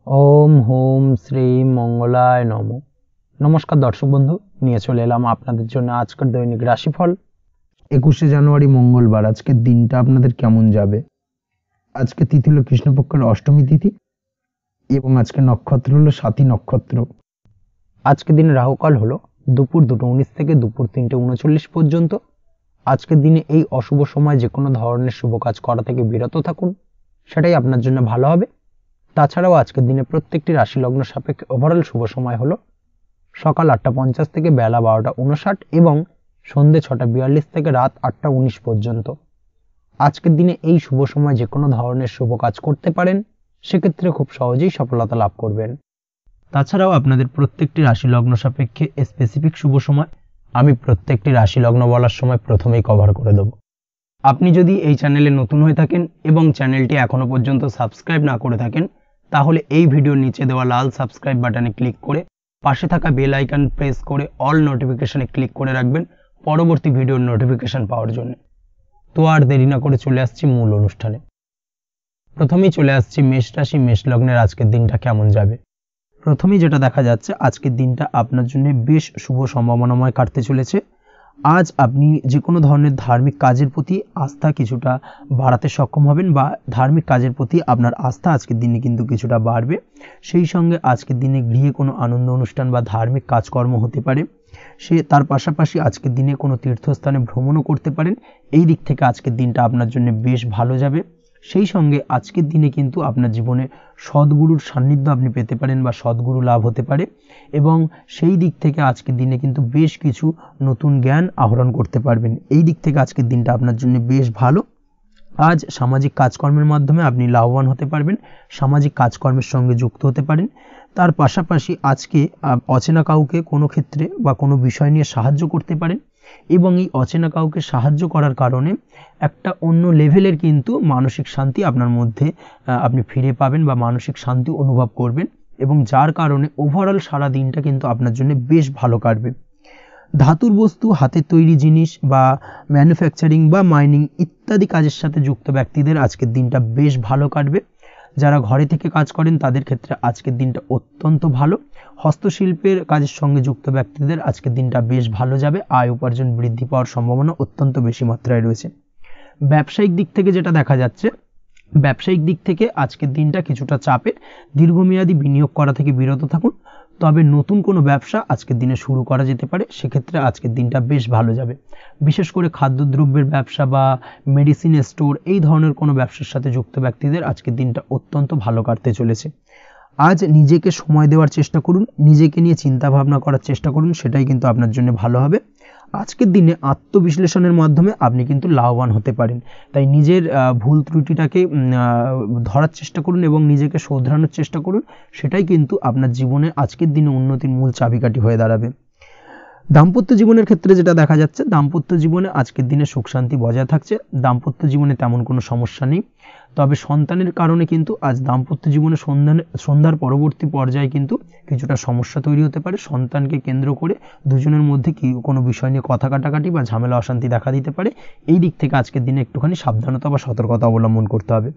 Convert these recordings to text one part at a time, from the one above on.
ओम home Shri मंगलाय नमो। नमस्कार दर्शक बंधु, নিয়ে চলে এলাম আপনাদের জন্য আজকের দৈনিক রাশিফল। 21শে জানুয়ারি মঙ্গলবার। আজকের দিনটা আপনাদের কেমন যাবে? আজকে তিথি হলো কৃষ্ণপক্ষের অষ্টমী তিথি এবং আজকে নক্ষত্র হলো সাথী নক্ষত্র। আজকের দিনে রাহুকাল হলো দুপুর 2:19 থেকে দুপুর 3:39 পর্যন্ত। আজকের দিনে এই অশুভ সময় যে কোনো ধরনের শুভ কাজ করা থেকে বিরত থাকুন, সেটাই আপনার জন্য ভালো হবে। তাছাড়াও আজকের দিনে প্রত্যেকটি রাশি লগ্ন সাপেক্ষে ওভারঅল শুভ সময় হলো সকাল 8:50 থেকে বেলা 12:59 এবং সন্ধ্যে 6:42 থেকে রাত 8:19 পর্যন্ত। আজকের দিনে এই শুভ সময় যে কোনো ধরনের শুভ কাজ করতে পারেন, সেক্ষেত্রে খুব সহজেই সফলতা লাভ করবেন। তাছাড়াও আপনাদের প্রত্যেকটি রাশি লগ্ন সাপেক্ষে স্পেসিফিক শুভ সময় আমি প্রত্যেকটি রাশি লগ্ন বলার সময় প্রথমেই কভার করে দেব। আপনি যদি এই চ্যানেলে নতুন হয়ে থাকেন এবং চ্যানেলটি এখনো পর্যন্ত সাবস্ক্রাইব না করে থাকেন, তাহলে এই ভিডিওর নিচে দেওয়া লাল সাবস্ক্রাইব বাটনে ক্লিক করে পাশে থাকা বেল আইকন প্রেস করে অল নোটিফিকেশনে ক্লিক করে রাখবেন পরবর্তী ভিডিওর নোটিফিকেশন পাওয়ার জন্য। তো আর দেরি না করে চলে আসছি মূল অনুষ্ঠানে। প্রথমেই চলে আসছি মেষ রাশি, মেষ লগ্নের আজকের দিনটা কেমন যাবে। প্রথমেই যেটা দেখা যাচ্ছে, আজকের দিনটা আপনার জন্য বেশ শুভ সম্ভাবনাময় কাটতে চলেছে। আজ আপনি যে কোনো ধরনের ধার্মিক কাজের প্রতি আস্থা কিছুটা বাড়াতে সক্ষম হবেন বা ধার্মিক কাজের প্রতি আপনার আস্থা আজকের দিনে কিন্তু কিছুটা বাড়বে। সেই সঙ্গে আজকের দিনে গৃহে কোনো আনন্দ অনুষ্ঠান বা ধার্মিক কাজকর্ম হতে পারে। তার পাশাপাশি আজকের দিনে কোনো তীর্থস্থানে ভ্রমণও করতে পারেন। এই দিক থেকে আজকের দিনটা আপনার জন্য বেশ ভালো যাবে। সেই সঙ্গে আজকের দিনে কিন্তু আপনার জীবনে সদ্গুরুর সান্নিধ্য আপনি পেতে পারেন বা সদ্গুরু লাভ হতে পারে এবং সেই দিক থেকে আজকের দিনে কিন্তু বেশ কিছু নতুন জ্ঞান আহরণ করতে পারবেন। এই দিক থেকে আজকের দিনটা আপনার জন্য বেশ ভালো। আজ সামাজিক কাজকর্মের মাধ্যমে আপনি লাভবান হতে পারবেন, সামাজিক কাজকর্মের সঙ্গে যুক্ত হতে পারেন। তার পাশাপাশি আজকে অচেনা কাউকে কোনো ক্ষেত্রে বা কোনো বিষয় নিয়ে সাহায্য করতে পারেন এবং এই অচেনা কাউকে সাহায্য করার কারণে একটা অন্য লেভেলের কিন্তু মানসিক শান্তি আপনার মধ্যে আপনি ফিরে পাবেন বা মানসিক শান্তি অনুভব করবেন এবং যার কারণে ওভারঅল সারা দিনটা কিন্তু আপনার জন্য বেশ ভালো কাটবে। ধাতুর বস্তু, হাতের তৈরি জিনিস বা ম্যানুফ্যাকচারিং বা মাইনিং ইত্যাদি কাজের সাথে যুক্ত ব্যক্তিদের আজকের দিনটা বেশ ভালো কাটবে। যারা ঘরে থেকে কাজ করেন তাদের ক্ষেত্রে আজকের দিনটা অত্যন্ত ভালো। হস্তশিল্পের কাজের সঙ্গে যুক্ত ব্যক্তিদের আজকের দিনটা বেশ ভালো যাবে। আয় উপার্জন বৃদ্ধি পাওয়ার সম্ভাবনা অত্যন্ত বেশি মাত্রায় রয়েছে। ব্যবসায়িক দিক থেকে যেটা দেখা যাচ্ছে, ব্যবসায়িক দিক থেকে আজকের দিনটা কিছুটা চাপের। দীর্ঘমেয়াদী বিনিয়োগ করা থেকে বিরত থাকুন, তবে নতুন কোনো ব্যবসা আজকের দিনে শুরু করা যেতে পারে। সেক্ষেত্রে আজকের দিনটা বেশ ভালো যাবে। বিশেষ করে খাদ্যদ্রব্যের ব্যবসা বা মেডিসিন স্টোর এই ধরনের কোনো ব্যবসার সাথে যুক্ত ব্যক্তিদের আজকের দিনটা অত্যন্ত ভালো কাটতে চলেছে। আজ নিজেকে সময় দেওয়ার চেষ্টা করুন, নিজেকে নিয়ে চিন্তা ভাবনা করার চেষ্টা করুন, সেটাই কিন্তু আপনার জন্য ভালো হবে। আজকের দিনে আত্মবিশ্লেষণের মাধ্যমে আপনি কিন্তু লাভবান হতে পারেন। তাই নিজের ভুল ত্রুটিটাকে ধরার চেষ্টা করুন এবং নিজেকে শোধরানোর চেষ্টা করুন, সেটাই কিন্তু আপনার জীবনে আজকের দিনে উন্নতির মূল চাবিকাঠি হয়ে দাঁড়াবে। দাম্পত্য জীবনের ক্ষেত্রে যেটা দেখা যাচ্ছে, দাম্পত্য জীবনে আজকের দিনে সুখ শান্তি বজায় থাকছে। দাম্পত্য জীবনে তেমন কোনো সমস্যা নেই, তবে সন্তানের কারণে কিন্তু আজ দাম্পত্য জীবনে সন্ধ্যার পরবর্তী পর্যায়ে কিন্তু কিছুটা সমস্যা তৈরি হতে পারে। সন্তানকে কেন্দ্র করে দুজনের মধ্যে কি কোনো বিষয় নিয়ে কথা কাটাকাটি বা ঝামেলা অশান্তি দেখা দিতে পারে। এই দিক থেকে আজকের দিনে একটুখানি সাবধানতা বা সতর্কতা অবলম্বন করতে হবে।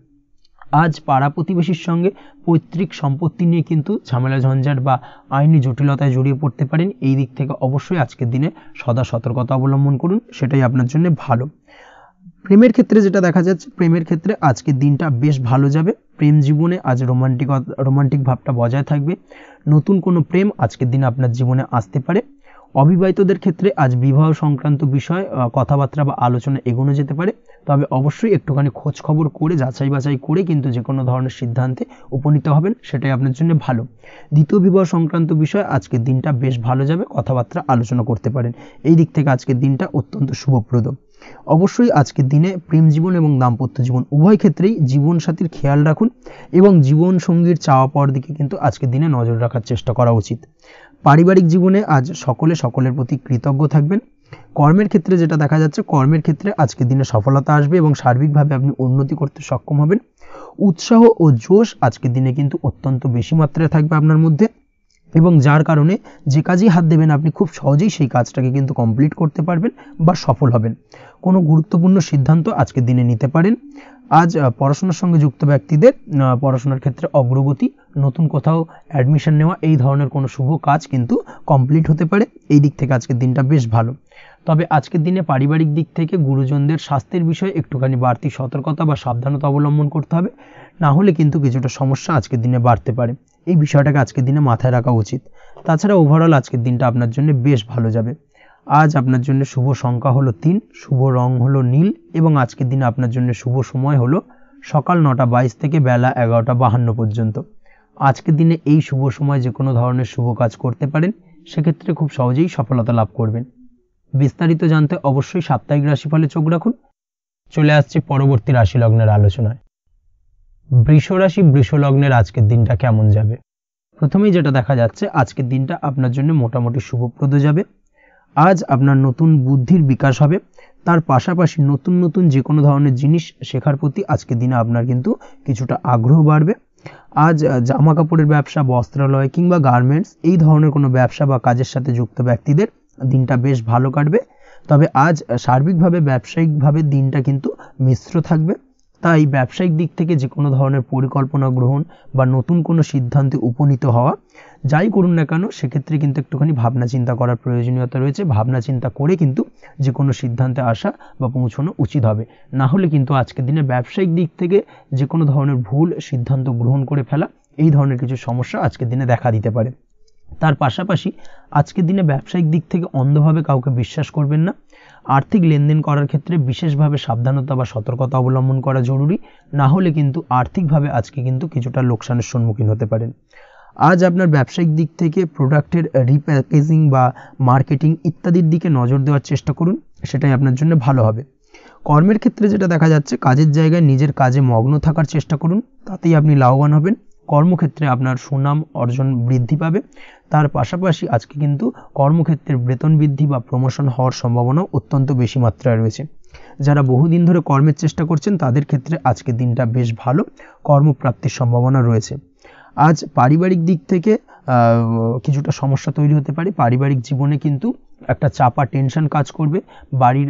আজ পাড়া প্রতিবেশীর সঙ্গে পৈতৃক সম্পত্তি নিয়ে কিন্তু ঝামেলা ঝঞ্ঝাট বা আইনি জটিলতায় জড়িয়ে পড়তে পারেন। এই দিক থেকে অবশ্যই আজকের দিনে সদা সতর্কতা অবলম্বন করুন, সেটাই আপনার জন্য ভালো। প্রেমের ক্ষেত্রে যেটা দেখা যাচ্ছে, প্রেমের ক্ষেত্রে আজকের দিনটা বেশ ভালো যাবে। প্রেম জীবনে আজ রোমান্টিক ভাবটা বজায় থাকবে। নতুন কোনো প্রেম আজকের দিনে আপনার জীবনে আসতে পারে। অবিবাহিতদের ক্ষেত্রে আজ বিবাহ সংক্রান্ত বিষয় কথাবার্তা বা আলোচনা এগোনো যেতে পারে, তবে অবশ্যই একটুখানি খোঁজ খবর করে যাচাই বাছাই করে কিন্তু যে কোনো ধরনের সিদ্ধান্তে উপনীত হবেন, সেটাই আপনার জন্য ভালো। দ্বিতীয় বিবাহ সংক্রান্ত বিষয় আজকের দিনটা বেশ ভালো যাবে, কথাবার্তা আলোচনা করতে পারেন। এই দিক থেকে আজকের দিনটা অত্যন্ত শুভপ্রদ। অবশ্যই আজকের দিনে প্রেম জীবন এবং দাম্পত্য জীবন উভয় ক্ষেত্রেই জীবনসাথীর খেয়াল রাখুন এবং জীবন সঙ্গীর চাওয়া পাওয়ার দিকে কিন্তু আজকের দিনে নজর রাখার চেষ্টা করা উচিত। পারিবারিক জীবনে আজ সকলের প্রতি কৃতজ্ঞ থাকবেন। কর্মের ক্ষেত্রে যেটা দেখা যাচ্ছে, কর্মের ক্ষেত্রে আজকের দিনে সফলতা আসবে এবং সার্বিকভাবে আপনি উন্নতি করতে সক্ষম হবেন। উৎসাহ ও জোশ আজকের দিনে কিন্তু অত্যন্ত বেশি মাত্রায় থাকবে আপনার মধ্যে এবং যার কারণে যে কাজেই হাত দেবেন আপনি খুব সহজেই সেই কাজটাকে কিন্তু কমপ্লিট করতে পারবেন বা সফল হবেন। কোনো গুরুত্বপূর্ণ সিদ্ধান্ত আজকের দিনে নিতে পারেন। আজ পড়াশোনার সঙ্গে যুক্ত ব্যক্তিদের পড়াশোনার ক্ষেত্রে অগ্রগতি, নতুন কোথাও অ্যাডমিশন নেওয়া, এই ধরনের কোনো শুভ কাজ কিন্তু কমপ্লিট হতে পারে। এই দিক থেকে আজকের দিনটা বেশ ভালো। তবে আজকের দিনে পারিবারিক দিক থেকে গুরুজনদের স্বাস্থ্যের বিষয়ে একটুখানি বাড়তি সতর্কতা বা সাবধানতা অবলম্বন করতে হবে, না হলে কিন্তু কিছুটা সমস্যা আজকের দিনে বাড়তে পারে। এই বিষয়টাকে আজকের দিনে মাথায় রাখা উচিত। তাছাড়া ওভারঅল আজকের দিনটা আপনার জন্য বেশ ভালো যাবে। আজ আপনার জন্য শুভ সংখ্যা হলো 3, শুভ রং হলো নীল এবং আজকের দিনে আপনার জন্য শুভ সময় হলো সকাল 9:22 থেকে বেলা 11:52 পর্যন্ত। আজকের দিনে এই শুভ সময় যে কোনো ধরনের শুভ কাজ করতে পারেন, সেক্ষেত্রে খুব সহজেই সফলতা লাভ করবেন। বিস্তারিত জানতে অবশ্যই সাপ্তাহিক রাশিফলে চোখ রাখুন। চলে আসছে পরবর্তী রাশি লগ্নের আলোচনায়। বৃষ রাশি, বৃষ লগ্নের আজকের দিনটা কেমন যাবে? প্রথমেই যেটা দেখা যাচ্ছে, আজকের দিনটা আপনার জন্য মোটামুটি শুভপ্রদ যাবে। আজ আপনার নতুন বুদ্ধির বিকাশ হবে, তার পাশাপাশি নতুন নতুন যে কোনো ধরনের জিনিস শেখার প্রতি আজকের দিনে আপনার কিন্তু কিছুটা আগ্রহ বাড়বে। আজ জামা কাপড়ের ব্যবসা, বস্ত্রালয় কিংবা গার্মেন্টস এই ধরনের কোনো ব্যবসা বা কাজের সাথে যুক্ত ব্যক্তিদের দিনটা বেশ ভালো কাটবে। তবে আজ সার্বিকভাবে ব্যবসায়িকভাবে দিনটা কিন্তু মিশ্র থাকবে, তাই ব্যবসায়িক দিক থেকে যে কোনো ধরনের পরিকল্পনা গ্রহণ বা নতুন কোনো সিদ্ধান্তে উপনীত হওয়া, যাই করুন না কেন সেক্ষেত্রে কিন্তু একটুখানি ভাবনা চিন্তা করার প্রয়োজনীয়তা রয়েছে। ভাবনা চিন্তা করে কিন্তু যে কোনো সিদ্ধান্তে আসা বা পৌঁছানো উচিত হবে, না হলে কিন্তু আজকের দিনে ব্যবসায়িক দিক থেকে যে কোনো ধরনের ভুল সিদ্ধান্ত গ্রহণ করে ফেলা, এই ধরনের কিছু সমস্যা আজকের দিনে দেখা দিতে পারে। তার পাশাপাশি আজকের দিনে ব্যবসায়িক দিক থেকে অন্ধভাবে কাউকে বিশ্বাস করবেন না। আর্থিক লেনদেন করার ক্ষেত্রে বিশেষভাবে সাবধানতা বা সতর্কতা অবলম্বন করা জরুরি, না হলে কিন্তু আর্থিকভাবে আজকে কিন্তু কিছুটা লোকসানের সম্মুখীন হতে পারেন। আজ আপনার ব্যবসায়িক দিক থেকে প্রোডাক্টের রিপ্যাকেজিং বা মার্কেটিং ইত্যাদির দিকে নজর দেওয়ার চেষ্টা করুন, সেটাই আপনার জন্য ভালো হবে। কর্মের ক্ষেত্রে যেটা দেখা যাচ্ছে, কাজের জায়গায় নিজের কাজে মগ্ন থাকার চেষ্টা করুন, তাতেই আপনি লাভবান হবেন। কর্মক্ষেত্রে আপনার সুনাম অর্জন বৃদ্ধি পাবে। তার পাশাপাশি আজকে কিন্তু কর্মক্ষেত্রের বেতন বৃদ্ধি বা প্রমোশন হওয়ার সম্ভাবনা অত্যন্ত বেশি মাত্রায় রয়েছে। যারা বহুদিন ধরে কর্মের চেষ্টা করছেন তাদের ক্ষেত্রে আজকের দিনটা বেশ ভালো, কর্মপ্রাপ্তির সম্ভাবনা রয়েছে। আজ পারিবারিক দিক থেকে কিছুটা সমস্যা তৈরি হতে পারে। পারিবারিক জীবনে কিন্তু একটা চাপা টেনশন কাজ করবে। বাড়ির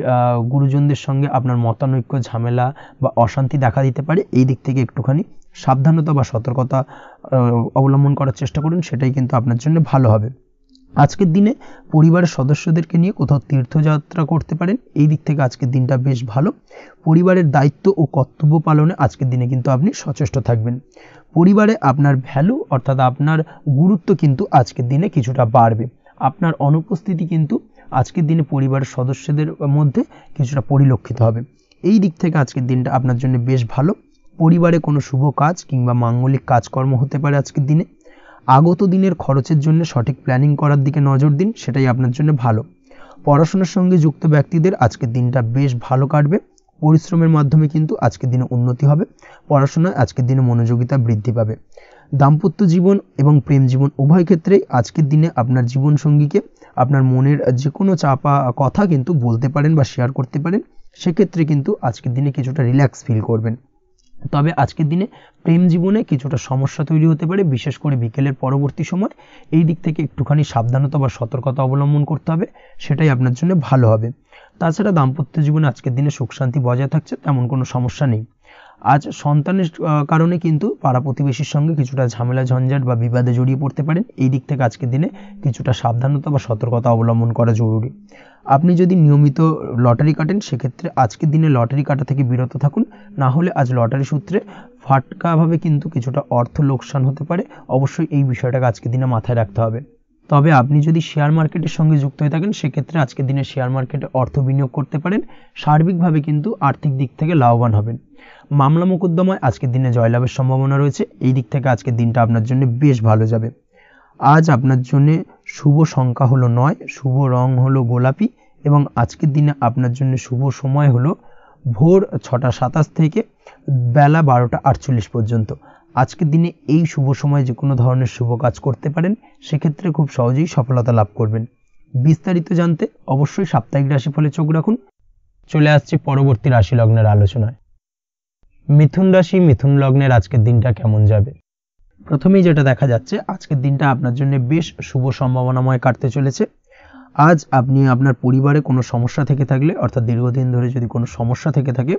গুরুজনদের সঙ্গে আপনার মতানৈক্য, ঝামেলা বা অশান্তি দেখা দিতে পারে। এই দিক থেকে একটুখানি সাবধানতা বা সতর্কতা অবলম্বন করার চেষ্টা করুন, সেটাই কিন্তু আপনার জন্য ভালো হবে। আজকের দিনে পরিবারের সদস্যদেরকে নিয়ে কোথাও তীর্থযাত্রা করতে পারেন, এই দিক থেকে আজকের দিনটা বেশ ভালো। পরিবারের দায়িত্ব ও কর্তব্য পালনে আজকের দিনে কিন্তু আপনি সচেষ্ট থাকবেন। পরিবারে আপনার ভ্যালু অর্থাৎ আপনার গুরুত্ব কিন্তু আজকের দিনে কিছুটা বাড়বে। আপনার অনুপস্থিতি কিন্তু আজকের দিনে পরিবারের সদস্যদের মধ্যে কিছুটা পরিলক্ষিত হবে। এই দিক থেকে আজকের দিনটা আপনার জন্য বেশ ভালো। পরিবারে কোনো শুভ কাজ কিংবা মাঙ্গলিক কাজকর্ম হতে পারে আজকের দিনে। আগত দিনের খরচের জন্য সঠিক প্ল্যানিং করার দিকে নজর দিন, সেটাই আপনার জন্য ভালো। পড়াশোনার সঙ্গে যুক্ত ব্যক্তিদের আজকের দিনটা বেশ ভালো কাটবে। পরিশ্রমের মাধ্যমে কিন্তু আজকের দিনে উন্নতি হবে। পড়াশোনায় আজকের দিনে মনোযোগিতা বৃদ্ধি পাবে। দাম্পত্য জীবন এবং প্রেম জীবন উভয় ক্ষেত্রেই আজকের দিনে আপনার জীবনসঙ্গীকে আপনার মনের যে কোনো চাপা কথা কিন্তু বলতে পারেন বা শেয়ার করতে পারেন। সেক্ষেত্রে কিন্তু আজকের দিনে কিছুটা রিল্যাক্স ফিল করবেন। তবে আজকের দিনে প্রেম জীবনে কিছুটা সমস্যা তৈরি হতে পারে, বিশেষ করে বিকেলের পরবর্তী সময়। এই দিক থেকে একটুখানি সাবধানতা বা সতর্কতা অবলম্বন করতে হবে, সেটাই আপনার জন্য ভালো হবে। তাছাড়া দাম্পত্য জীবনে আজকের দিনে সুখ শান্তি বজায় থাকছে, তেমন কোনো সমস্যা নেই। আজ সন্তানের কারণে কিন্তু পাড়া প্রতিবেশীর সঙ্গে কিছুটা ঝামেলা ঝঞ্ঝাট বা বিবাদে জড়িয়ে পড়তে পারেন। এই দিক থেকে আজকের দিনে কিছুটা সাবধানতা বা সতর্কতা অবলম্বন করা জরুরি। আপনি যদি নিয়মিত লটারি কাটেন, সেক্ষেত্রে আজকের দিনে লটারি কাটা থেকে বিরত থাকুন, না হলে আজ লটারি সূত্রে ফাটকাভাবে কিন্তু কিছুটা অর্থ লোকসান হতে পারে। অবশ্যই এই বিষয়টাকে আজকের দিনে মাথায় রাখতে হবে। তবে আপনি যদি শেয়ার মার্কেটের সঙ্গে যুক্ত হয়ে থাকেন, সেক্ষেত্রে আজকের দিনে শেয়ার মার্কেটে অর্থ বিনিয়োগ করতে পারেন। সার্বিকভাবে কিন্তু আর্থিক দিক থেকে লাভবান হবেন। মামলা মোকদ্দমায় আজকের দিনে জয়লাভের সম্ভাবনা রয়েছে। এই দিক থেকে আজকের দিনটা আপনার জন্য বেশ ভালো যাবে। আজ আপনার জন্য শুভ সংখ্যা হলো 9, শুভ রং হলো গোলাপি এবং আজকের দিনে আপনার জন্য শুভ সময় হলো ভোর 6:27 থেকে বেলা 12:48 পর্যন্ত। আজকের দিনে এই শুভ সময়ে যে কোনো ধরনের শুভ কাজ করতে পারেন, সেক্ষেত্রে খুব সহজেই সফলতা লাভ করবেন। বিস্তারিত জানতে অবশ্যই সাপ্তাহিক রাশিফলে চোখ রাখুন। চলে আসছি পরবর্তী রাশি লগ্নের আলোচনায়। মিথুন রাশি, মিথুন লগ্নের আজকের দিনটা কেমন যাবে? প্রথমেই যেটা দেখা যাচ্ছে, আজকের দিনটা আপনার জন্য বেশ শুভ সম্ভাবনাময় কাটতে চলেছে। আজ আপনি আপনার পরিবারে কোনো সমস্যা থেকে থাকলে অর্থাৎ দীর্ঘদিন ধরে যদি কোনো সমস্যা থেকে থাকে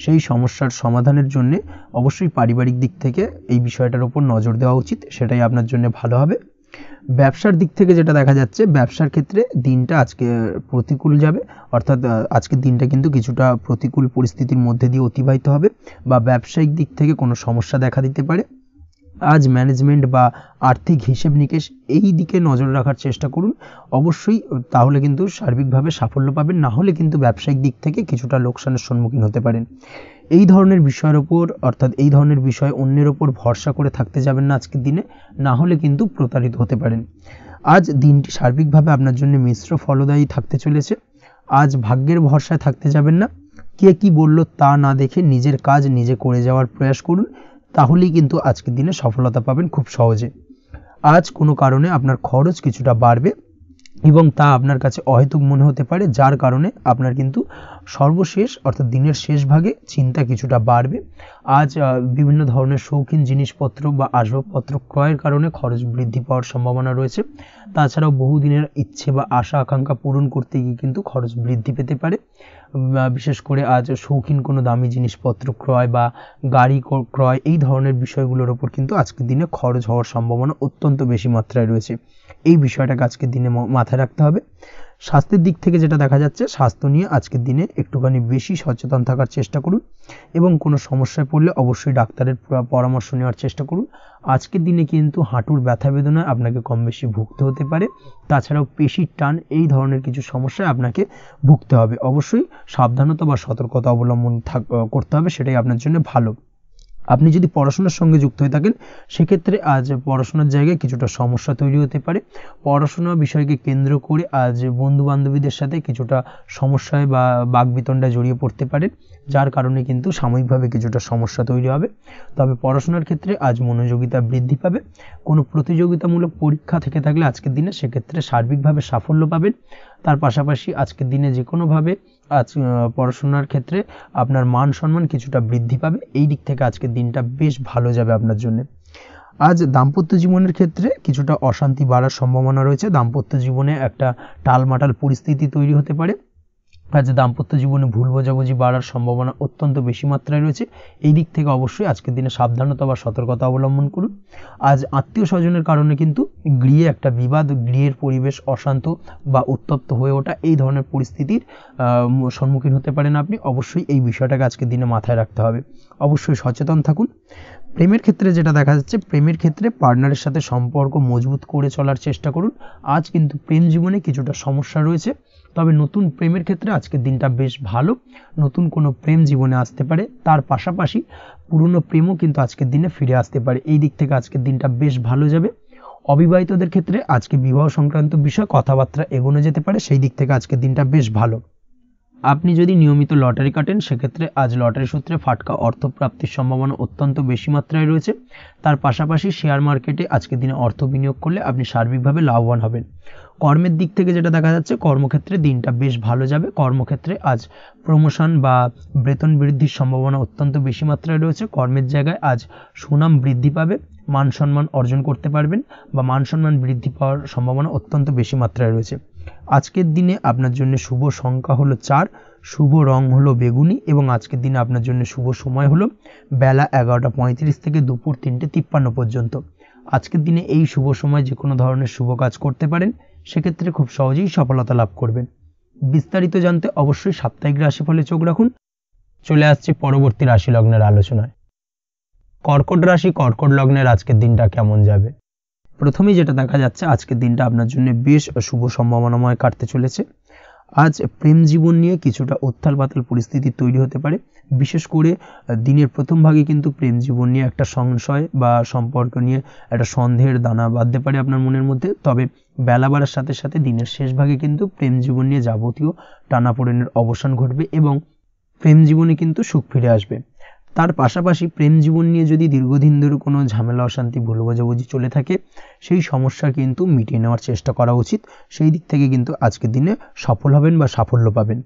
সেই সমস্যার সমাধানের জন্য অবশ্যই পারিবারিক দিক থেকে এই বিষয়টার উপর নজর দেওয়া উচিত, সেটাই আপনার জন্য ভালো হবে। ব্যবসার দিক থেকে যেটা দেখা যাচ্ছে, ব্যবসার ক্ষেত্রে দিনটা আজকে প্রতিকূল যাবে, অর্থাৎ আজকের দিনটা কিন্তু কিছুটা প্রতিকূল পরিস্থিতির মধ্যে দিয়ে অতিবাহিত হবে বা ব্যবসায়িক দিক থেকে কোনো সমস্যা দেখা দিতে পারে। আজ ম্যানেজমেন্ট বা আর্থিক হিসেব নিকেশ এই দিকে নজর রাখার চেষ্টা করুন অবশ্যই, তাহলে কিন্তু সার্বিকভাবে সাফল্য পাবেন, না হলে কিন্তু ব্যবসায়িক দিক থেকে কিছুটা লোকসানের সম্মুখীন হতে পারেন। এই ধরনের বিষয়ের ওপর অর্থাৎ এই ধরনের বিষয় অন্যের ওপর ভরসা করে থাকতে যাবেন না আজকের দিনে, না হলে কিন্তু প্রতারিত হতে পারেন। আজ দিনটি সার্বিকভাবে আপনার জন্য মিশ্র ফলদায়ী থাকতে চলেছে। আজ ভাগ্যের ভরসায় থাকতে যাবেন না, কে কি বলল তা না দেখে নিজের কাজ নিজে করে যাওয়ার প্রয়াস করুন, তাহলেই কিন্তু আজকের দিনে সফলতা পাবেন খুব সহজে। আজ কোনো কারণে আপনার খরচ কিছুটা বাড়বে এবং তা আপনার কাছে অহেতুক মনে হতে পারে, যার কারণে আপনার কিন্তু সর্বশেষ অর্থাৎ দিনের শেষ ভাগে চিন্তা কিছুটা বাড়বে। আজ বিভিন্ন ধরনের শৌখিন জিনিসপত্র বা আসবাবপত্র ক্রয়ের কারণে খরচ বৃদ্ধি পাওয়ার সম্ভাবনা রয়েছে। তাছাড়াও বহুদিনের ইচ্ছে বা আশা আকাঙ্ক্ষা পূরণ করতে গিয়ে কিন্তু খরচ বৃদ্ধি পেতে পারে। বিশেষ করে আজ শৌখিন কোনো দামি জিনিসপত্র ক্রয় বা গাড়ি ক্রয় এই ধরনের বিষয়গুলোর ওপর কিন্তু আজকের দিনে খরচ হওয়ার সম্ভাবনা অত্যন্ত বেশি মাত্রায় রয়েছে। এই বিষয়টাকে আজকের দিনে মাথায় রাখতে হবে। স্বাস্থ্যের দিক থেকে যেটা দেখা যাচ্ছে, স্বাস্থ্য নিয়ে আজকের দিনে একটুখানি বেশি সচেতন থাকার চেষ্টা করুন এবং কোনো সমস্যায় পড়লে অবশ্যই ডাক্তারের পরামর্শ নেওয়ার চেষ্টা করুন। আজকের দিনে কিন্তু হাঁটুর ব্যথা বেদনায় আপনাকে কম বেশি ভুগতে হতে পারে, তাছাড়াও পেশির টান এই ধরনের কিছু সমস্যায় আপনাকে ভুগতে হবে। অবশ্যই সাবধানতা বা সতর্কতা অবলম্বন করতে হবে, সেটাই আপনার জন্য ভালো। আপনি যদি পড়াশোনার সঙ্গে যুক্ত হয়ে থাকেন সেক্ষেত্রে আজ পড়াশোনার জায়গায় কিছুটা সমস্যা তৈরি হতে পারে। পড়াশোনা বিষয়কে কেন্দ্র করে আজ বন্ধু বান্ধবীদের সাথে কিছুটা সমস্যায় বা বাকবিতণ্ডায় জড়িয়ে পড়তে পারেন, যার কারণে কিন্তু সাময়িকভাবে কিছুটা সমস্যা তৈরি হবে। তবে পড়াশোনার ক্ষেত্রে আজ মনোযোগিতা বৃদ্ধি পাবে। কোনো প্রতিযোগিতামূলক পরীক্ষা থেকে থাকলে আজকের দিনে সেক্ষেত্রে সার্বিকভাবে সাফল্য পাবেন। তার পাশাপাশি আজকের দিনে যে কোনোভাবে আজ পড়াশোনার ক্ষেত্রে আপনার মান সম্মান কিছুটা বৃদ্ধি পাবে। এই দিক থেকে আজকের দিনটা বেশ ভালো যাবে আপনার জন্য। আজ দাম্পত্য জীবনের ক্ষেত্রে কিছুটা অশান্তি বাড়ার সম্ভাবনা রয়েছে। দাম্পত্য জীবনে একটা টালমাটাল পরিস্থিতি তৈরি হতে পারে। আজ দাম্পত্য জীবনে ভুল বোঝাবুঝি বাড়ার সম্ভাবনা অত্যন্ত বেশি মাত্রায় রয়েছে। এই দিক থেকে অবশ্যই আজকের দিনে সাবধানতা বা সতর্কতা অবলম্বন করুন। আজ আত্মীয় স্বজনের কারণে কিন্তু গৃহে একটা বিবাদ, গৃহের পরিবেশ অশান্ত বা উত্তপ্ত হয়ে ওঠা এই ধরনের পরিস্থিতির সম্মুখীন হতে পারেন আপনি। অবশ্যই এই বিষয়টাকে আজকের দিনে মাথায় রাখতে হবে। অবশ্যই সচেতন থাকুন। প্রেমের ক্ষেত্রে যেটা দেখা যাচ্ছে, প্রেমের ক্ষেত্রে পার্টনারের সাথে সম্পর্ক মজবুত করে চলার চেষ্টা করুন। আজ কিন্তু প্রেম জীবনে কিছুটা সমস্যা রয়েছে, তবে নতুন প্রেমের ক্ষেত্রে আজকের দিনটা বেশ ভালো। নতুন কোনো প্রেম জীবনে আসতে পারে, তার পাশাপাশি পুরনো প্রেমও কিন্তু আজকের দিনে ফিরে আসতে পারে। এই দিক থেকে আজকের দিনটা বেশ ভালো যাবে। অবিবাহিতদের ক্ষেত্রে আজকে বিবাহ সংক্রান্ত বিষয় কথাবার্তা এগোনো যেতে পারে, সেই দিক থেকে আজকের দিনটা বেশ ভালো। আপনি যদি নিয়মিত লটারি কাটেন সেক্ষেত্রে আজ লটারি সূত্রে ফাটকা অর্থপ্রাপ্তির সম্ভাবনা অত্যন্ত বেশি মাত্রায় রয়েছে। তার পাশাপাশি শেয়ার মার্কেটে আজকের দিনে অর্থ বিনিয়োগ করলে আপনি সার্বিকভাবে লাভবান হবেন। কর্মের দিক থেকে যেটা দেখা যাচ্ছে, কর্মক্ষেত্রে দিনটা বেশ ভালো যাবে। কর্মক্ষেত্রে আজ প্রমোশন বা বেতন বৃদ্ধির সম্ভাবনা অত্যন্ত বেশি মাত্রায় রয়েছে। কর্মের জায়গায় আজ সুনাম বৃদ্ধি পাবে, মান সম্মান অর্জন করতে পারবেন বা মান সম্মান বৃদ্ধি পাওয়ার সম্ভাবনা অত্যন্ত বেশি মাত্রায় রয়েছে। আজকের দিনে আপনার জন্য শুভ সংখ্যা হলো 4, শুভ রং হলো বেগুনি এবং আজকের দিনে আপনার জন্য শুভ সময় হলো বেলা 11:35 থেকে দুপুর 3:53 পর্যন্ত। আজকের দিনে এই শুভ সময় যে কোনো ধরনের শুভ কাজ করতে পারেন, সেক্ষেত্রে খুব সহজেই সফলতা লাভ করবেন। বিস্তারিত জানতে অবশ্যই সাপ্তাহিক রাশিফলে চোখ রাখুন। চলে আসছে পরবর্তী রাশি লগ্নের আলোচনায়। কর্কট রাশি, কর্কট লগ্নের আজকের দিনটা কেমন যাবে? প্রথমেই যেটা দেখা যাচ্ছে, আজকের দিনটা আপনার জন্য বেশ শুভ সম্ভাবনাময় কাটতে চলেছে। আজ প্রেম জীবন নিয়ে কিছুটা উত্থাল পাতাল পরিস্থিতি তৈরি হতে পারে। বিশেষ করে দিনের প্রথম ভাগে কিন্তু প্রেম জীবন নিয়ে একটা সংশয় বা সম্পর্ক নিয়ে একটা সন্দেহের দানা বাঁধতে পারে আপনার মনের মধ্যে। তবে বেলা বাড়ার সাথে সাথে দিনের শেষ ভাগে কিন্তু প্রেম জীবন নিয়ে যাবতীয় টানাপোড়েনের অবসান ঘটবে এবং প্রেম জীবনে কিন্তু সুখ ফিরে আসবে। তার পাশাপাশি প্রেম জীবন নিয়ে যদি দীর্ঘদিন ধরে কোনো ঝামেলা অশান্তি ভুল বোঝাবুঝি চলে থাকে, সেই সমস্যা কিন্তু মিটিয়ে নেওয়ার চেষ্টা করা উচিত। সেই দিক থেকে কিন্তু আজকের দিনে সফল হবেন বা সাফল্য পাবেন।